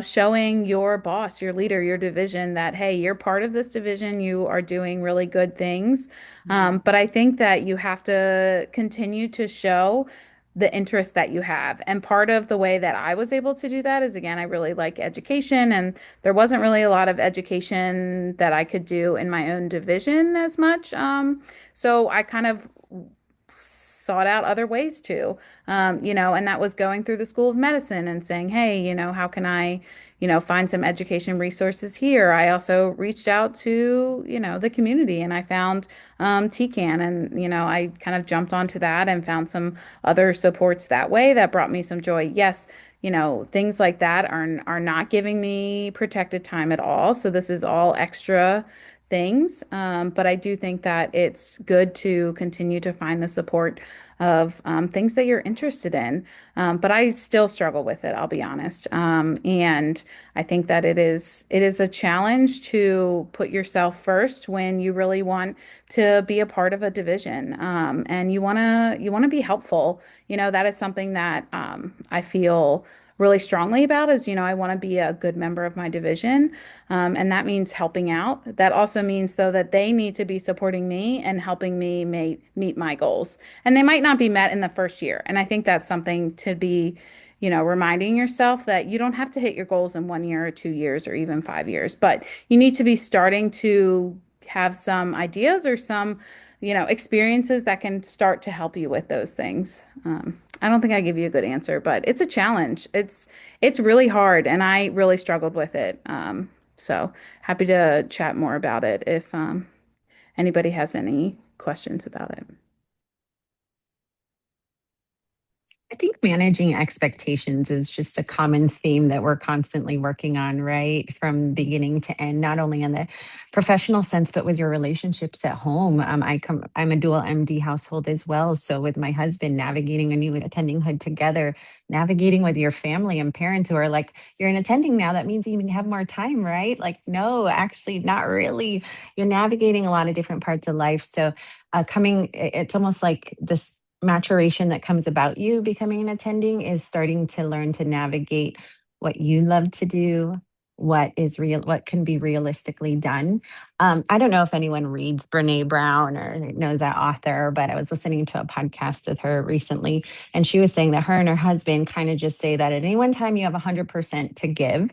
showing your boss, your leader, your division that, hey, you're part of this division, you are doing really good things. But I think that you have to continue to show the interest that you have. And part of the way that I was able to do that is, again, I really like education, and there wasn't really a lot of education that I could do in my own division as much. So I kind of sought out other ways to, and that was going through the School of Medicine and saying, hey, how can I, find some education resources here? I also reached out to, the community, and I found TCAN, and, I kind of jumped onto that and found some other supports that way that brought me some joy. Yes, things like that are not giving me protected time at all. So this is all extra things. But I do think that it's good to continue to find the support of things that you're interested in. But I still struggle with it, I'll be honest. And I think that it is a challenge to put yourself first when you really want to be a part of a division. And you want to be helpful. That is something that I feel really strongly about is, I want to be a good member of my division. And that means helping out. That also means, though, that they need to be supporting me and helping me meet my goals. And they might not be met in the first year. And I think that's something to be, reminding yourself that you don't have to hit your goals in 1 year or 2 years or even 5 years, but you need to be starting to have some ideas or some, experiences that can start to help you with those things. I don't think I give you a good answer, but it's a challenge. It's really hard, and I really struggled with it. So happy to chat more about it if anybody has any questions about it. I think managing expectations is just a common theme that we're constantly working on, right? From beginning to end, not only in the professional sense, but with your relationships at home. I'm a dual MD household as well. So with my husband navigating a new attendinghood together, navigating with your family and parents who are like, you're an attending now, that means you even have more time, right? Like, no, actually, not really. You're navigating a lot of different parts of life. So it's almost like this maturation that comes about you becoming an attending is starting to learn to navigate what you love to do, what can be realistically done. I don't know if anyone reads Brene Brown or knows that author, but I was listening to a podcast with her recently, and she was saying that her and her husband kind of just say that at any one time you have 100% to give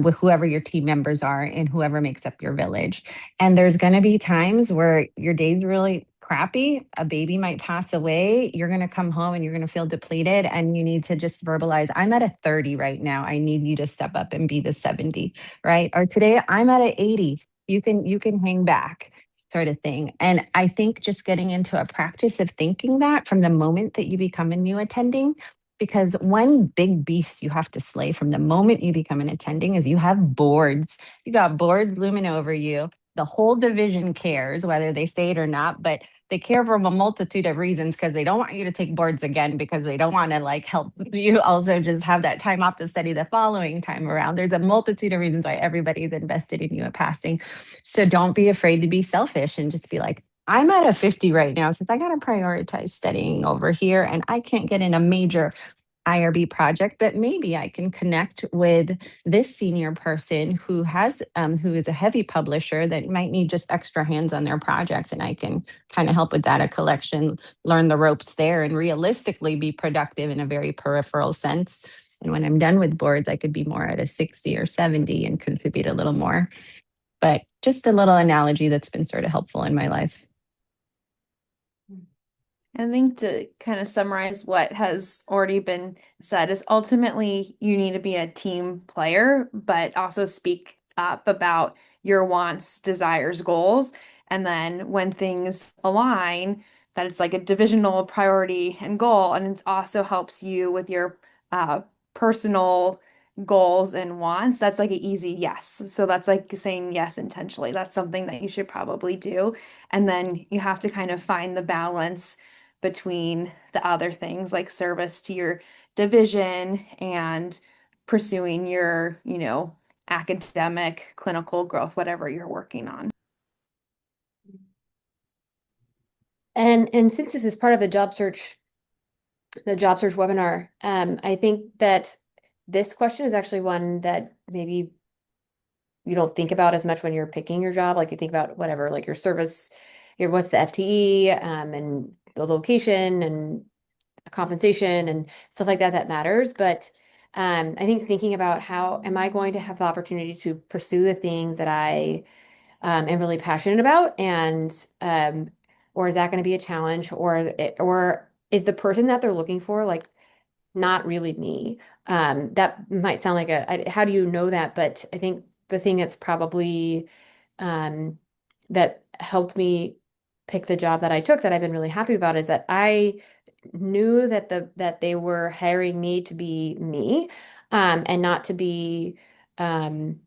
with whoever your team members are and whoever makes up your village. And there's going to be times where your day's really crappy, a baby might pass away, you're going to come home and you're going to feel depleted, and you need to just verbalize, I'm at a 30 right now. I need you to step up and be the 70, right? Or today I'm at a 80. You can hang back, sort of thing. And I think just getting into a practice of thinking that from the moment that you become a new attending, because one big beast you have to slay from the moment you become an attending is you have boards. You got boards looming over you. The whole division cares, whether they say it or not, but they care for a multitude of reasons because they don't want you to take boards again, because they don't want to like help you also just have that time off to study the following time around. There's a multitude of reasons why everybody's invested in you at passing. So don't be afraid to be selfish and just be like, I'm at a 50 right now since I got to prioritize studying over here and I can't get in a major IRB project, but maybe I can connect with this senior person who is a heavy publisher that might need just extra hands on their projects, and I can kind of help with data collection, learn the ropes there, and realistically be productive in a very peripheral sense. And when I'm done with boards, I could be more at a 60 or 70 and contribute a little more. But just a little analogy that's been sort of helpful in my life. I think to kind of summarize what has already been said is ultimately you need to be a team player, but also speak up about your wants, desires, goals. And then when things align, that it's like a divisional priority and goal. And it also helps you with your personal goals and wants. That's like an easy yes. So that's like saying yes intentionally. That's something that you should probably do. And then you have to kind of find the balance between the other things like service to your division and pursuing your, academic, clinical growth, whatever you're working on. And since this is part of the job search webinar, I think that this question is actually one that maybe you don't think about as much when you're picking your job. Like you think about whatever, like your service, what's the FTE, and the location and compensation and stuff like that that matters. But I think thinking about how am I going to have the opportunity to pursue the things that I am really passionate about, and or is that going to be a challenge, or is the person that they're looking for like not really me? That might sound like how do you know that? But I think the thing that's probably um, that helped me pick the job that I took that I've been really happy about is that I knew that that they were hiring me to be me, and not to be um,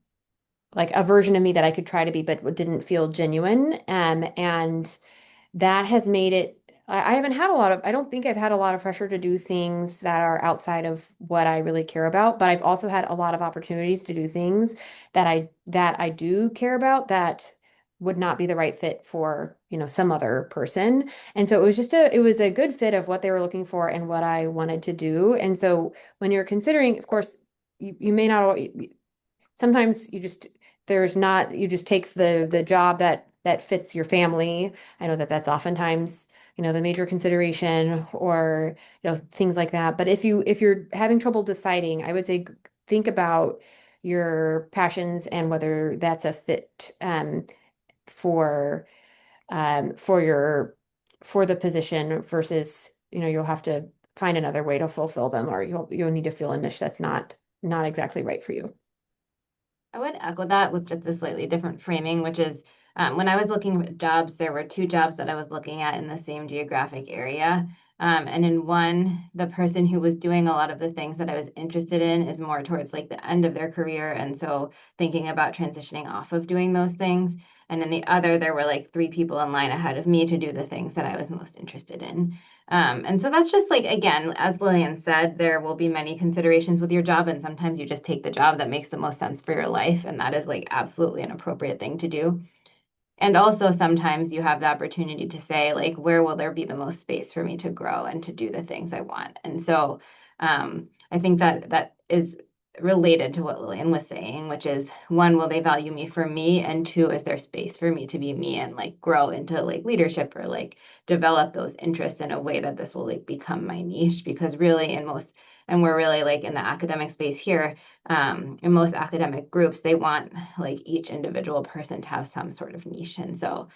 like a version of me that I could try to be, but didn't feel genuine. And that has made it, I haven't had a lot of, I don't think I've had a lot of pressure to do things that are outside of what I really care about, but I've also had a lot of opportunities to do things that I do care about that would not be the right fit for, some other person. And so it was a good fit of what they were looking for and what I wanted to do. And so when you're considering, of course, you may not, sometimes you just take the job that fits your family. I know that that's oftentimes, the major consideration, or, things like that. But if you're having trouble deciding, I would say think about your passions and whether that's a fit for for your for the position versus, you'll have to find another way to fulfill them, or you'll need to fill a niche that's not exactly right for you. I would echo that with just a slightly different framing, which is when I was looking at jobs, there were two jobs that I was looking at in the same geographic area. And in one, the person who was doing a lot of the things that I was interested in is more towards like the end of their career. And so thinking about transitioning off of doing those things. And in the other, there were like three people in line ahead of me to do the things that I was most interested in. And so that's just like, again, as Lillian said, there will be many considerations with your job, and sometimes you just take the job that makes the most sense for your life, and that is like absolutely an appropriate thing to do. And also sometimes you have the opportunity to say, like, where will there be the most space for me to grow and to do the things I want? And so I think that that is related to what Lillian was saying, which is one, will they value me for me? And two, is there space for me to be me and like grow into like leadership or like develop those interests in a way that this will like become my niche? Because really in most, and we're really like in the academic space here, in most academic groups, they want like each individual person to have some sort of niche. And so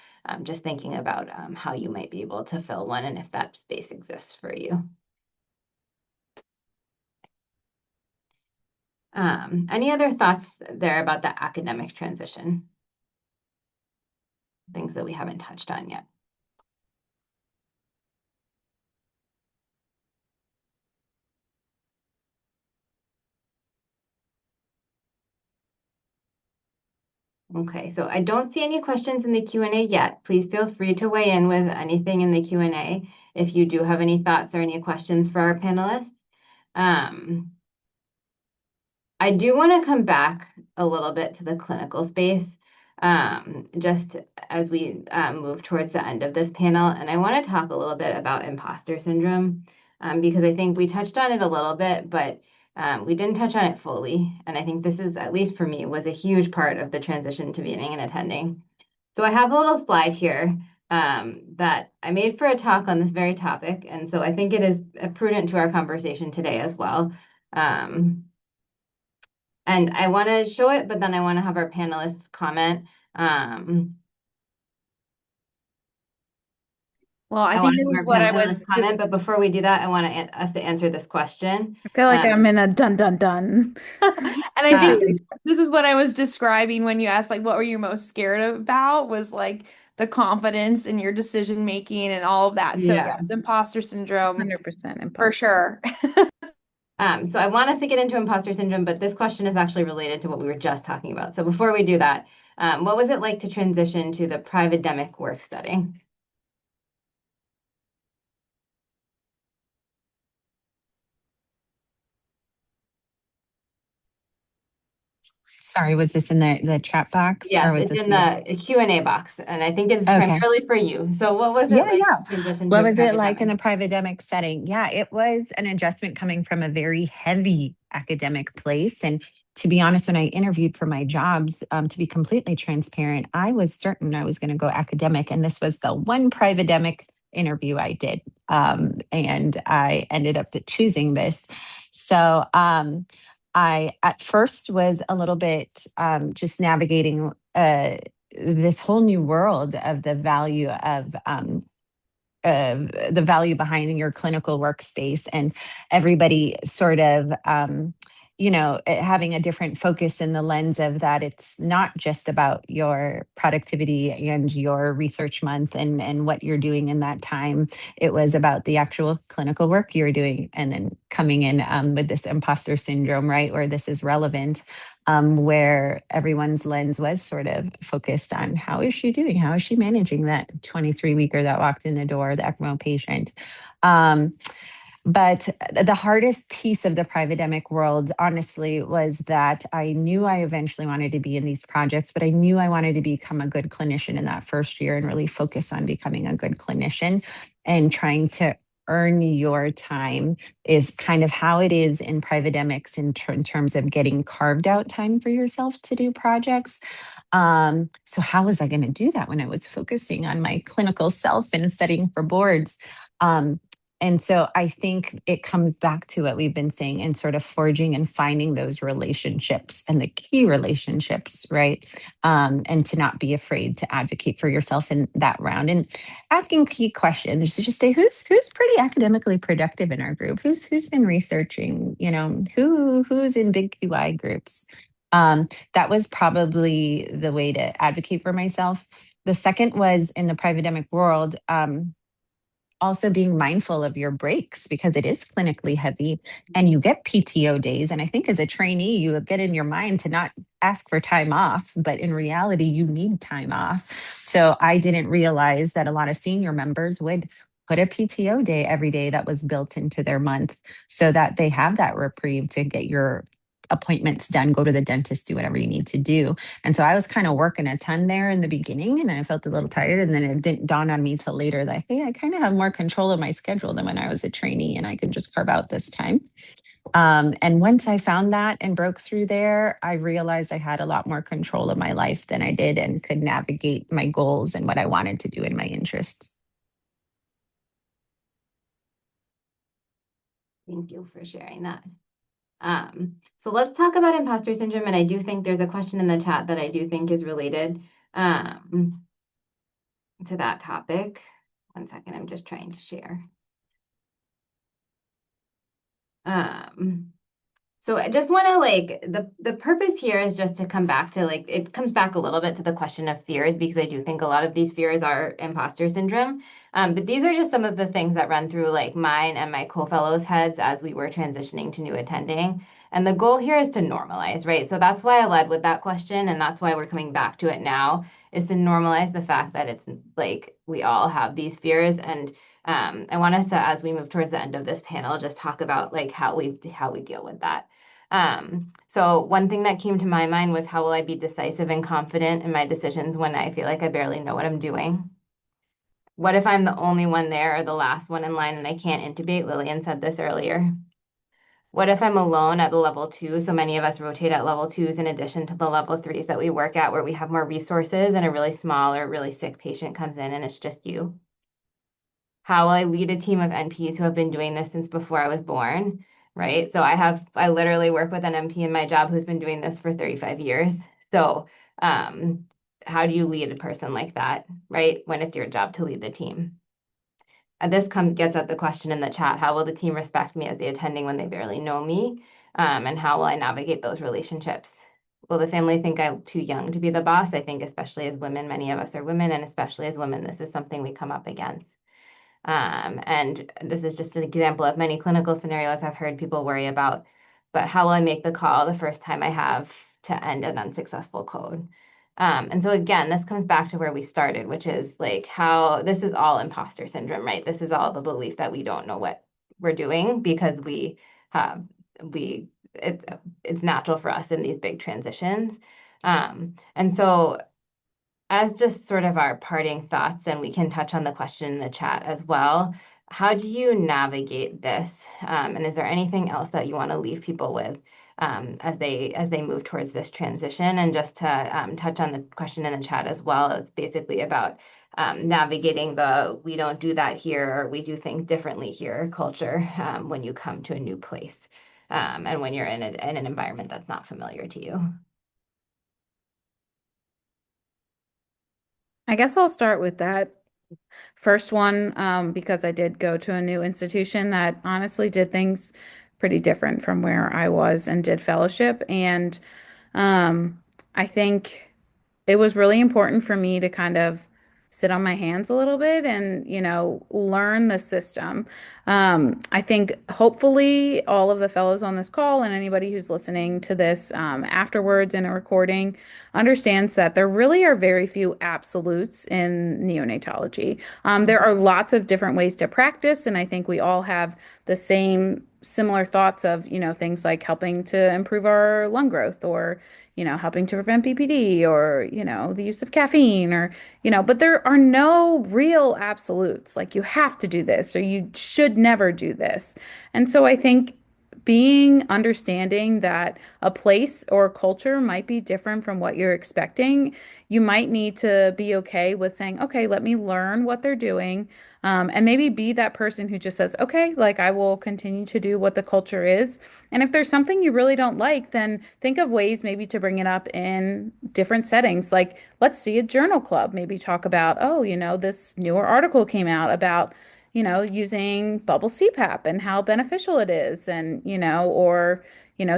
just thinking about how you might be able to fill one and if that space exists for you. Any other thoughts there about the academic transition? Things that we haven't touched on yet. Okay, so I don't see any questions in the Q&A yet. Please feel free to weigh in with anything in the Q&A if you do have any thoughts or any questions for our panelists. I do want to come back a little bit to the clinical space, just as we move towards the end of this panel. And I want to talk a little bit about imposter syndrome, because I think we touched on it a little bit, but we didn't touch on it fully. And I think this is, at least for me, was a huge part of the transition to being and attending. So I have a little slide here that I made for a talk on this very topic. And so I think it is prudent to our conversation today as well. And I want to show it, but then I want to have our panelists comment. Well, I I think want to this have is our what I was panelists comment, but before we do that, I want us to answer this question. I feel like I'm Um, in a dun dun dun and I think series. this is what I was describing when you asked like what were you most scared about was like the confidence in your decision making and all of that. So yeah. yes, imposter syndrome 100% for imposter. sure. So I want us to get into imposter syndrome, but this question is actually related to what we were just talking about. So before we do that, what was it like to transition to the private work setting? Sorry, was this in the chat box or Yes, was it's this in in the? the Q&A box, and I think it's Okay. primarily for you. So what was it Yeah, like yeah. to transition to What a was it like in private? the private setting? Yeah, it was an adjustment coming from a very heavy academic place. And to be honest, when I interviewed for my jobs, to be completely transparent, I was certain I was going to go academic. And this was the one private interview I did. And I ended up choosing this. So I at first was a little bit just navigating this whole new world of the value behind your clinical workspace, and everybody sort of having a different focus in the lens of that it's not just about your productivity and your research month and what you're doing in that time. It was about the actual clinical work you're doing, and then coming in with this imposter syndrome, right, where this is relevant, where everyone's lens was sort of focused on how is she doing? How is she managing that 23-weeker that walked in the door, the ECMO patient? Um, but the hardest piece of the private world, honestly, was that I knew I eventually wanted to be in these projects, but I knew I wanted to become a good clinician in that first year and really focus on becoming a good clinician and trying to earn your time is kind of how it is in private in terms of getting carved out time for yourself to do projects. So how was I going to do that when I was focusing on my clinical self and studying for boards? Um, and so I think it comes back to what we've been saying and sort of forging and finding those relationships and the key relationships, right? And to not be afraid to advocate for yourself in that round and asking key questions to just say who's pretty academically productive in our group, who's been researching, who's in big QI groups. That was probably the way to advocate for myself. The second was in the private world. Also being mindful of your breaks because it is clinically heavy and you get PTO days. And I think as a trainee, you get in your mind to not ask for time off, but in reality, you need time off. So I didn't realize that a lot of senior members would put a PTO day every day that was built into their month so that they have that reprieve to get your appointments done, go to the dentist, do whatever you need to do. And so I was kind of working a ton there in the beginning and I felt a little tired. And then it didn't dawn on me till later that, hey, I kind of have more control of my schedule than when I was a trainee and I can just carve out this time. And once I found that and broke through there, I realized I had a lot more control of my life than I did and could navigate my goals and what I wanted to do in my interests. Thank you for sharing that. So let's talk about imposter syndrome. And I do think there's a question in the chat that I do think is related to that topic. 1 second, I'm just trying to share. So I just want to the purpose here is just to come back to it comes back a little bit to the question of fears because I do think a lot of these fears are imposter syndrome. But these are just some of the things that run through mine and my co-fellows' heads as we were transitioning to new attending. And the goal here is to normalize, right? So that's why I led with that question, and that's why we're coming back to it now, is to normalize the fact that it's we all have these fears. And I want us to, as we move towards the end of this panel, just talk about how we deal with that. So one thing that came to my mind was how will I be decisive and confident in my decisions when I feel like I barely know what I'm doing? What if I'm the only one there or the last one in line and I can't intubate? Lillian said this earlier. What if I'm alone at the level 2? So many of us rotate at level 2s in addition to the level 3s that we work at where we have more resources and a really small or really sick patient comes in and it's just you. How will I lead a team of NPs who have been doing this since before I was born? Right. So I literally work with an NP in my job who's been doing this for 35 years. So how do you lead a person like that, right? When it's your job to lead the team. And this gets at the question in the chat, how will the team respect me as the attending when they barely know me? And how will I navigate those relationships? Will the family think I'm too young to be the boss? I think especially as women, many of us are women, and especially as women, this is something we come up against. And this is just an example of many clinical scenarios I've heard people worry about. But how will I make the call the first time I have to end an unsuccessful code? And so again, this comes back to where we started, which is how this is all imposter syndrome, right? This is all the belief that we don't know what we're doing because it's natural for us in these big transitions. And so as just sort of our parting thoughts, and we can touch on the question in the chat as well, how do you navigate this? And is there anything else that you want to leave people with as they move towards this transition. And just to touch on the question in the chat as well, it's basically about navigating the we don't do that here or we do things differently here culture when you come to a new place and when you're in an environment that's not familiar to you. I guess I'll start with that first one because I did go to a new institution that honestly did things pretty different from where I was and did fellowship. And um, I think it was really important for me to kind of sit on my hands a little bit and, learn the system. I think hopefully all of the fellows on this call and anybody who's listening to this afterwards in a recording understands that there really are very few absolutes in neonatology. There are lots of different ways to practice, and I think we all have the same similar thoughts of, things like helping to improve our lung growth or helping to prevent BPD or, the use of caffeine or, but there are no real absolutes. Like you have to do this or you should never do this. And so I think being understanding that a place or culture might be different from what you're expecting, you might need to be okay with saying, okay, let me learn what they're doing. And maybe be that person who just says, okay, like I will continue to do what the culture is. And if there's something you really don't like, then think of ways maybe to bring it up in different settings. Like, let's see a journal club, maybe talk about, oh, this newer article came out about, using bubble CPAP and how beneficial it is. And, or,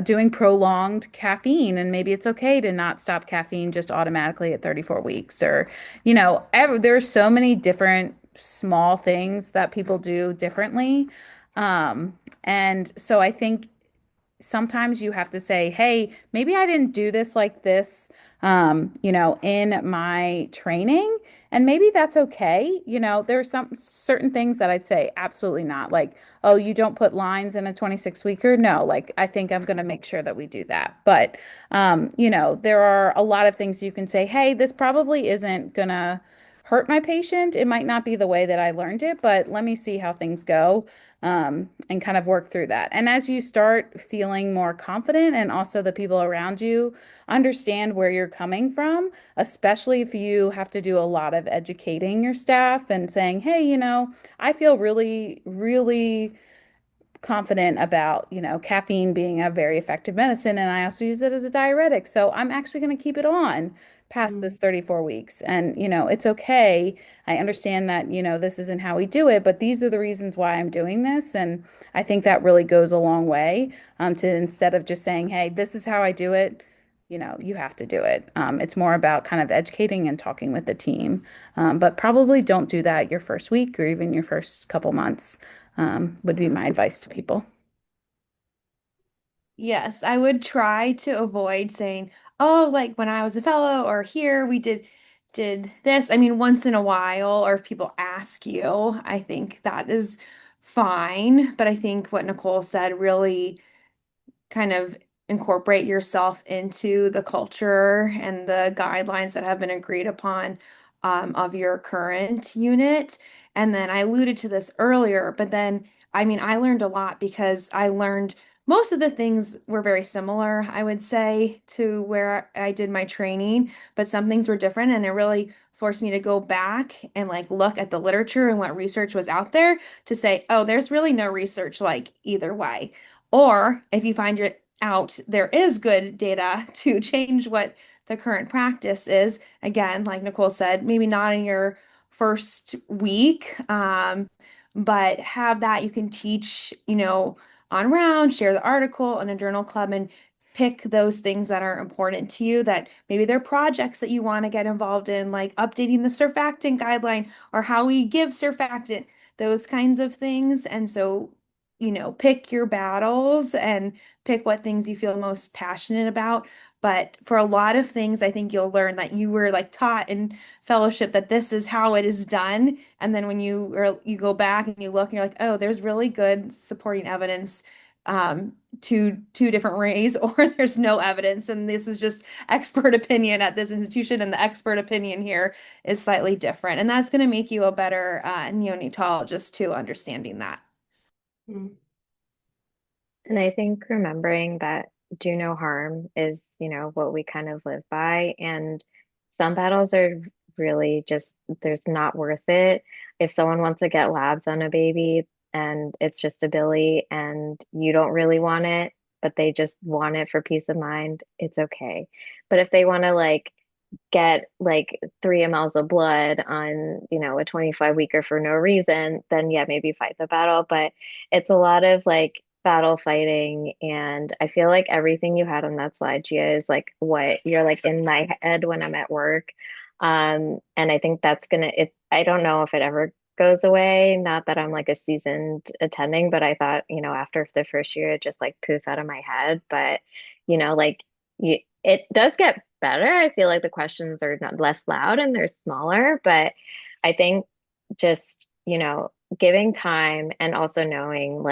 doing prolonged caffeine. And maybe it's okay to not stop caffeine just automatically at 34 weeks. Or, there's so many different small things that people do differently. And so I think sometimes you have to say, hey, maybe I didn't do this like this, in my training. And maybe that's okay. There's some certain things that I'd say absolutely not. Like, oh, you don't put lines in a 26-weeker. No, like I think I'm going to make sure that we do that. But, there are a lot of things you can say, hey, this probably isn't going to hurt my patient. It might not be the way that I learned it, but let me see how things go and kind of work through that. And as you start feeling more confident and also the people around you understand where you're coming from, especially if you have to do a lot of educating your staff and saying, hey, I feel really, really confident about, caffeine being a very effective medicine, and I also use it as a diuretic. So I'm actually going to keep it on past this 34 weeks. And, it's okay. I understand that, this isn't how we do it, but these are the reasons why I'm doing this. And I think that really goes a long way to instead of just saying, hey, this is how I do it. You have to do it. It's more about kind of educating and talking with the team. But probably don't do that your first week or even your first couple months would be my advice to people. Yes, I would try to avoid saying, "Oh, like when I was a fellow or here we did this." I mean, once in a while or if people ask you, I think that is fine, but I think what Nicole said really kind of incorporate yourself into the culture and the guidelines that have been agreed upon of your current unit. And then I alluded to this earlier, but then I mean, I learned a lot because I learned most of the things were very similar, I would say, to where I did my training, but some things were different, and it really forced me to go back and like look at the literature and what research was out there to say, oh, there's really no research like either way. Or if you find out there is good data to change what the current practice is, again, like Nicole said, maybe not in your first week, but have that you can teach, on round, share the article in a journal club and pick those things that are important to you that maybe they're projects that you want to get involved in, like updating the surfactant guideline or how we give surfactant, those kinds of things. And so pick your battles and pick what things you feel most passionate about. But for a lot of things, I think you'll learn that you were like taught in fellowship that this is how it is done. And then when you go back and you look and you're like, oh, there's really good supporting evidence to two different ways, or there's no evidence, and this is just expert opinion at this institution, and the expert opinion here is slightly different. And that's going to make you a better neonatologist too, understanding that. And I think remembering that do no harm is, what we kind of live by. And some battles are really just, there's not worth it. If someone wants to get labs on a baby and it's just a Billy and you don't really want it, but they just want it for peace of mind, it's okay. But if they want to get like 3 mLs of blood on, a 25 weeker for no reason, then yeah, maybe fight the battle. But it's a lot of battle fighting. And I feel like everything you had on that slide, Gia, is like what you're like in my head when I'm at work. And I think that's I don't know if it ever goes away. Not that I'm like a seasoned attending, but I thought, after the first year, it just like poof out of my head. But, like it does get better. I feel like the questions are not less loud and they're smaller, but I think just, giving time and also knowing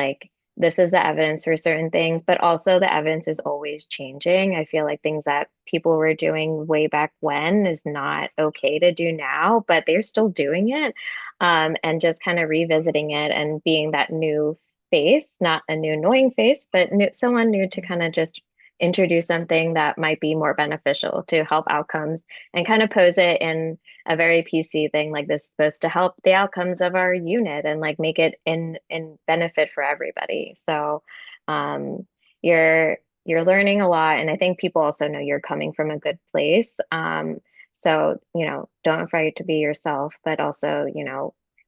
this is the evidence for certain things, but also the evidence is always changing. I feel like things that people were doing way back when is not okay to do now, but they're still doing it. And just kind of revisiting it and being that new face, not a new annoying face, but someone new to kind of just introduce something that might be more beneficial to help outcomes and kind of pose it in a very PC thing like this is supposed to help the outcomes of our unit and make it in benefit for everybody. So um you're learning a lot, and I think people also know you're coming from a good place. So, don't afraid to be yourself, but also,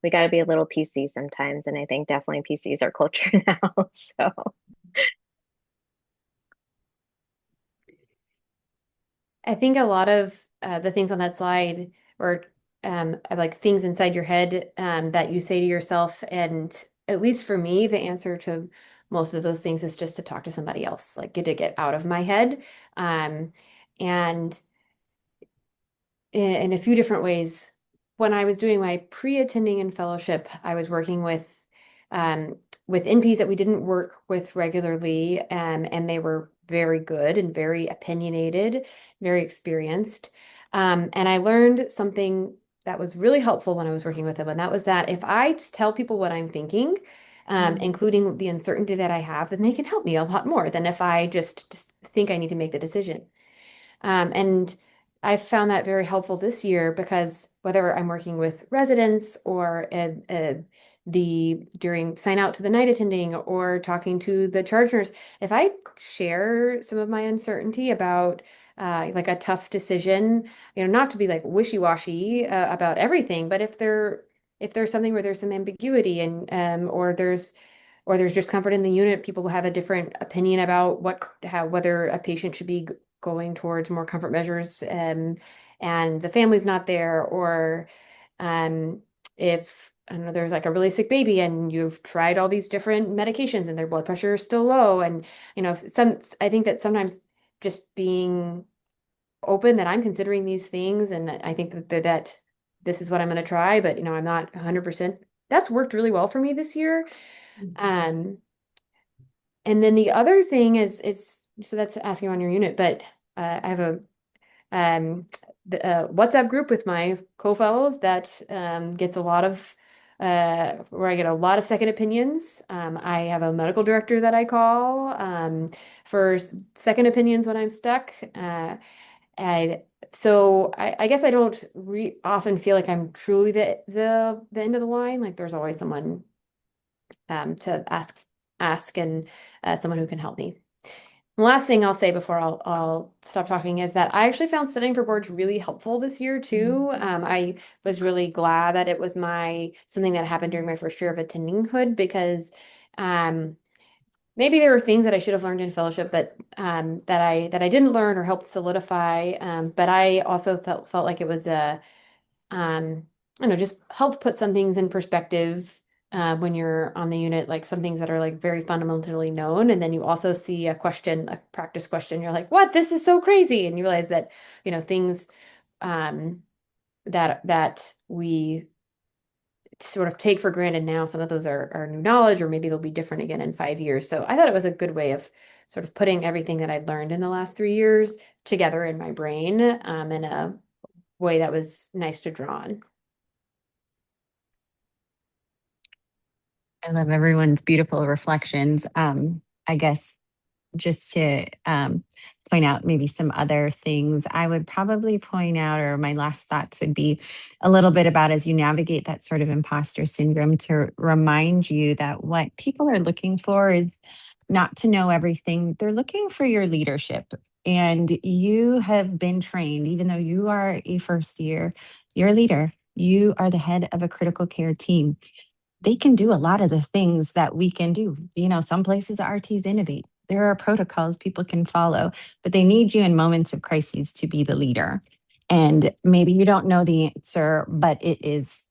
we got to be a little PC sometimes, and I think definitely PCs are culture now. So I think a lot of the things on that slide or are like things inside your head that you say to yourself. And at least for me, the answer to most of those things is just to talk to somebody else, like get to get out of my head. Um, and in a few different ways. When I was doing my pre-attending and fellowship, I was working um, with NPs that we didn't work with regularly, and they were very good and very opinionated, very experienced. And I learned something that was really helpful when I was working with them, and that was that if I just tell people what I'm thinking, including the uncertainty that I have, then they can help me a lot more than if I just think I need to make the decision. And I found that very helpful this year because whether I'm working with residents or the during sign out to the night attending or talking to the charge nurse, if I share some of my uncertainty about like a tough decision, not to be like wishy-washy about everything, but if there's something where there's some ambiguity and or there's discomfort in the unit, people have a different opinion about whether a patient should be going towards more comfort measures, and the family's not there, or um, if I don't know, there's like a really sick baby and you've tried all these different medications and their blood pressure is still low, and I think that sometimes just being open that I'm considering these things, and I think that this is what I'm going to try, but I'm not 100%. That's worked really well for me this year. Um, and then the other thing is so that's asking on your unit, but I have a um, WhatsApp group with my co-fellows that gets a lot of where I get a lot of second opinions. I have a medical director that I call for second opinions when I'm stuck. And so I guess I don't often feel like I'm truly the end of the line. Like there's always someone to ask and someone who can help me. The last thing I'll say before I'll stop talking is that I actually found studying for boards really helpful this year too. I was really glad that it was something that happened during my first year of attending hood because um, maybe there were things that I should have learned in fellowship, but that I didn't learn or helped solidify. But I also felt like it was I don't know, just helped put some things in perspective when you're on the unit, like some things that are like very fundamentally known. And then you also see a practice question, you're like, what? This is so crazy. And you realize that, things um, that we sort of take for granted now, some of those are new knowledge, or maybe they'll be different again in 5 years. So I thought it was a good way of sort of putting everything that I'd learned in the last 3 years together in my brain in a way that was nice to draw on. I love everyone's beautiful reflections. I guess just to point out maybe some other things, I would probably point out, or my last thoughts would be a little bit about as you navigate that sort of imposter syndrome, to remind you that what people are looking for is not to know everything. They're looking for your leadership. And you have been trained, even though you are a first year, you're a leader. You are the head of a critical care team. They can do a lot of the things that we can do. Some places RTs innovate. There are protocols people can follow, but they need you in moments of crises to be the leader. And maybe you don't know the answer, but it is,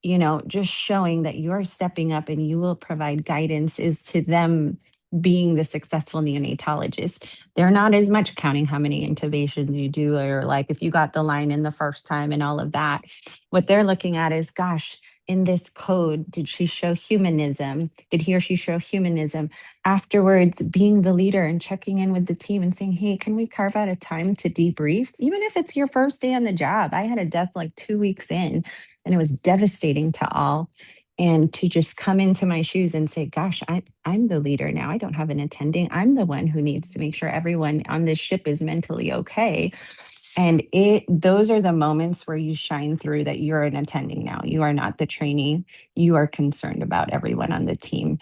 just showing that you're stepping up and you will provide guidance is to them being the successful neonatologist. They're not as much counting how many intubations you do, or like if you got the line in the first time and all of that. What they're looking at is, gosh, in this code, did she show humanism? Did he or she show humanism? Afterwards, being the leader and checking in with the team and saying, hey, can we carve out a time to debrief? Even if it's your first day on the job. I had a death like 2 weeks in, and it was devastating to all. And to just come into my shoes and say, gosh, I'm the leader now. I don't have an attending. I'm the one who needs to make sure everyone on this ship is mentally okay. And those are the moments where you shine through that you're an attending now. You are not the trainee. You are concerned about everyone on the team.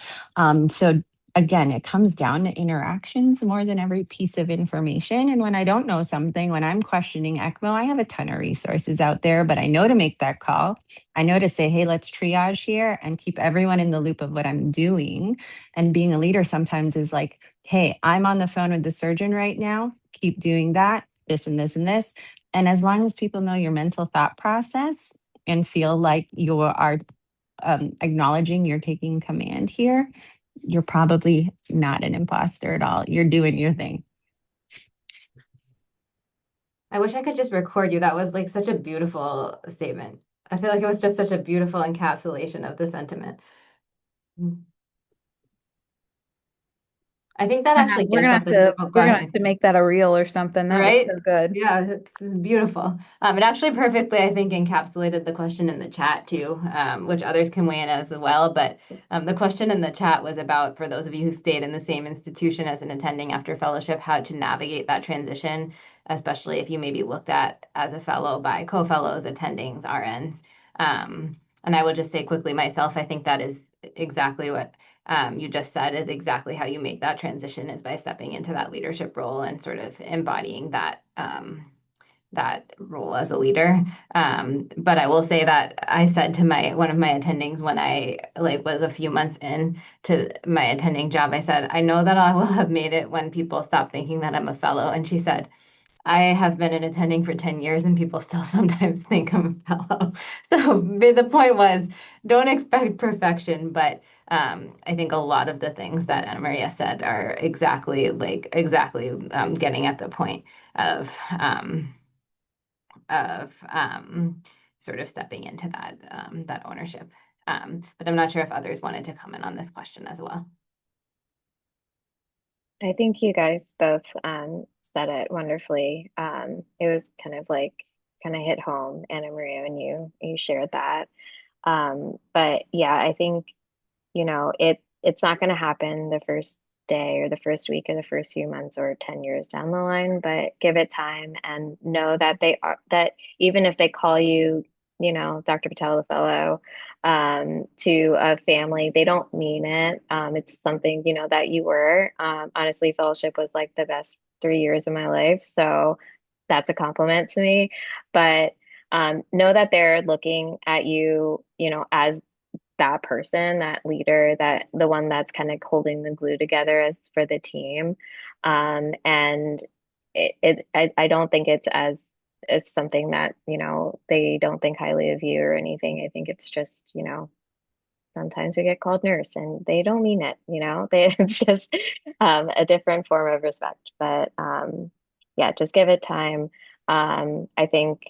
So again, it comes down to interactions more than every piece of information. And when I don't know something, when I'm questioning ECMO, I have a ton of resources out there, but I know to make that call. I know to say, hey, let's triage here and keep everyone in the loop of what I'm doing. And being a leader sometimes is like, hey, I'm on the phone with the surgeon right now. Keep doing that, this and this and this. And as long as people know your mental thought process and feel like you are acknowledging you're taking command here, you're probably not an imposter at all. You're doing your thing. I wish I could just record you. That was like such a beautiful statement. I feel like it was just such a beautiful encapsulation of the sentiment. I think that actually We're gets gonna at have the, to oh, go we're gonna have ahead. to make that a reel or something. That was Right? so good. Yeah, it's beautiful. It actually perfectly, I think, encapsulated the question in the chat too, which others can weigh in as well. But the question in the chat was about, for those of you who stayed in the same institution as an attending after fellowship, how to navigate that transition, especially if you maybe looked at as a fellow by co-fellows, attendings, RNs. And I will just say quickly myself, I think that is exactly what you just said, is exactly how you make that transition, is by stepping into that leadership role and sort of embodying that role as a leader. But I will say that I said to one of my attendings when I was a few months in to my attending job, I said, I know that I will have made it when people stop thinking that I'm a fellow. And she said, I have been an attending for 10 years and people still sometimes think I'm a fellow. So the point was, don't expect perfection, but I think a lot of the things that Anna Maria said are exactly getting at the point of sort of stepping into that ownership. But I'm not sure if others wanted to comment on this question as well. I think you guys both said it wonderfully. It was kind of hit home, Anna Maria, and you shared that. But yeah, I think it's not going to happen the first day or the first week or the first few months or 10 years down the line, but give it time and know that that even if they call you, Dr. Patel, the fellow, to a family, they don't mean it. It's something, that you were. Honestly, fellowship was like the best 3 years of my life. So that's a compliment to me. But know that they're looking at you, as that person, that leader, that the one that's kind of holding the glue together as for the team. And I don't think it's something that, they don't think highly of you or anything. I think it's just, sometimes we get called nurse and they don't mean it, it's just a different form of respect. But yeah, just give it time. I think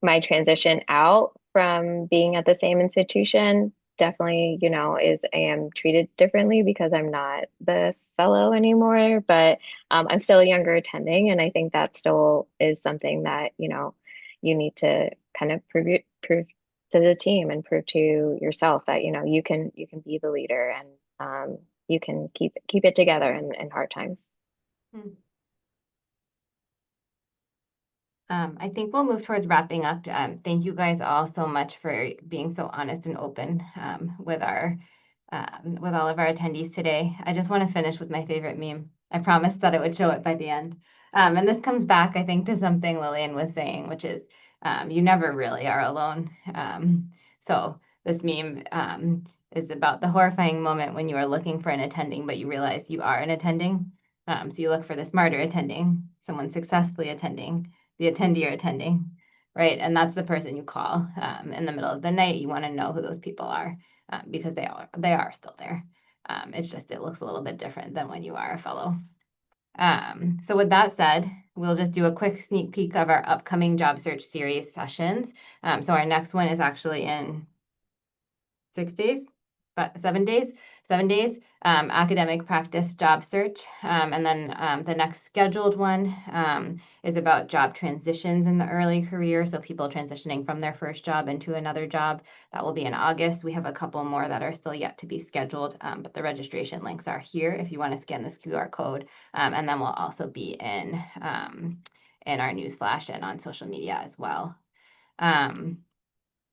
my transition out from being at the same institution definitely, is I am treated differently because I'm not the fellow anymore, but I'm still a younger attending. And I think that still is something that, you need to kind of prove to the team and prove to yourself that, you can be the leader and you can keep it together in hard times. Hmm. I think we'll move towards wrapping up. Thank you guys all so much for being so honest and open with all of our attendees today. I just want to finish with my favorite meme. I promised that I would show it by the end. And this comes back, I think, to something Lillian was saying, which is you never really are alone. So this meme is about the horrifying moment when you are looking for an attending, but you realize you are an attending. So you look for the smarter attending, someone successfully attending, the attendee or attending, right? And that's the person you call in the middle of the night. You want to know who those people are because they are still there. It's just it looks a little bit different than when you are a fellow. So with that said, we'll just do a quick sneak peek of our upcoming job search series sessions. So our next one is actually in 6 days, but 7 days, 7 days, academic practice job search. And then the next scheduled one is about job transitions in the early career. So people transitioning from their first job into another job. That will be in August. We have a couple more that are still yet to be scheduled, but the registration links are here if you want to scan this QR code. And then we'll also be in our newsflash and on social media as well.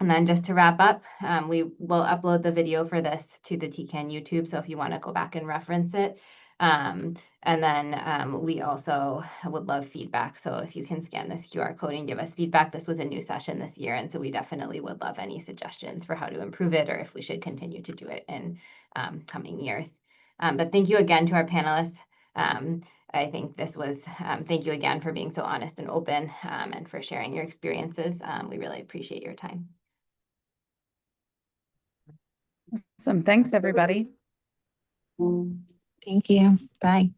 And then just to wrap up, we will upload the video for this to the TCAN YouTube. So if you want to go back and reference it. And then we also would love feedback. So if you can scan this QR code and give us feedback, this was a new session this year. And so we definitely would love any suggestions for how to improve it or if we should continue to do it in coming years. But thank you again to our panelists. I think this was, thank you again for being so honest and open and for sharing your experiences. We really appreciate your time. Awesome. Thanks, everybody. Thank you. Bye.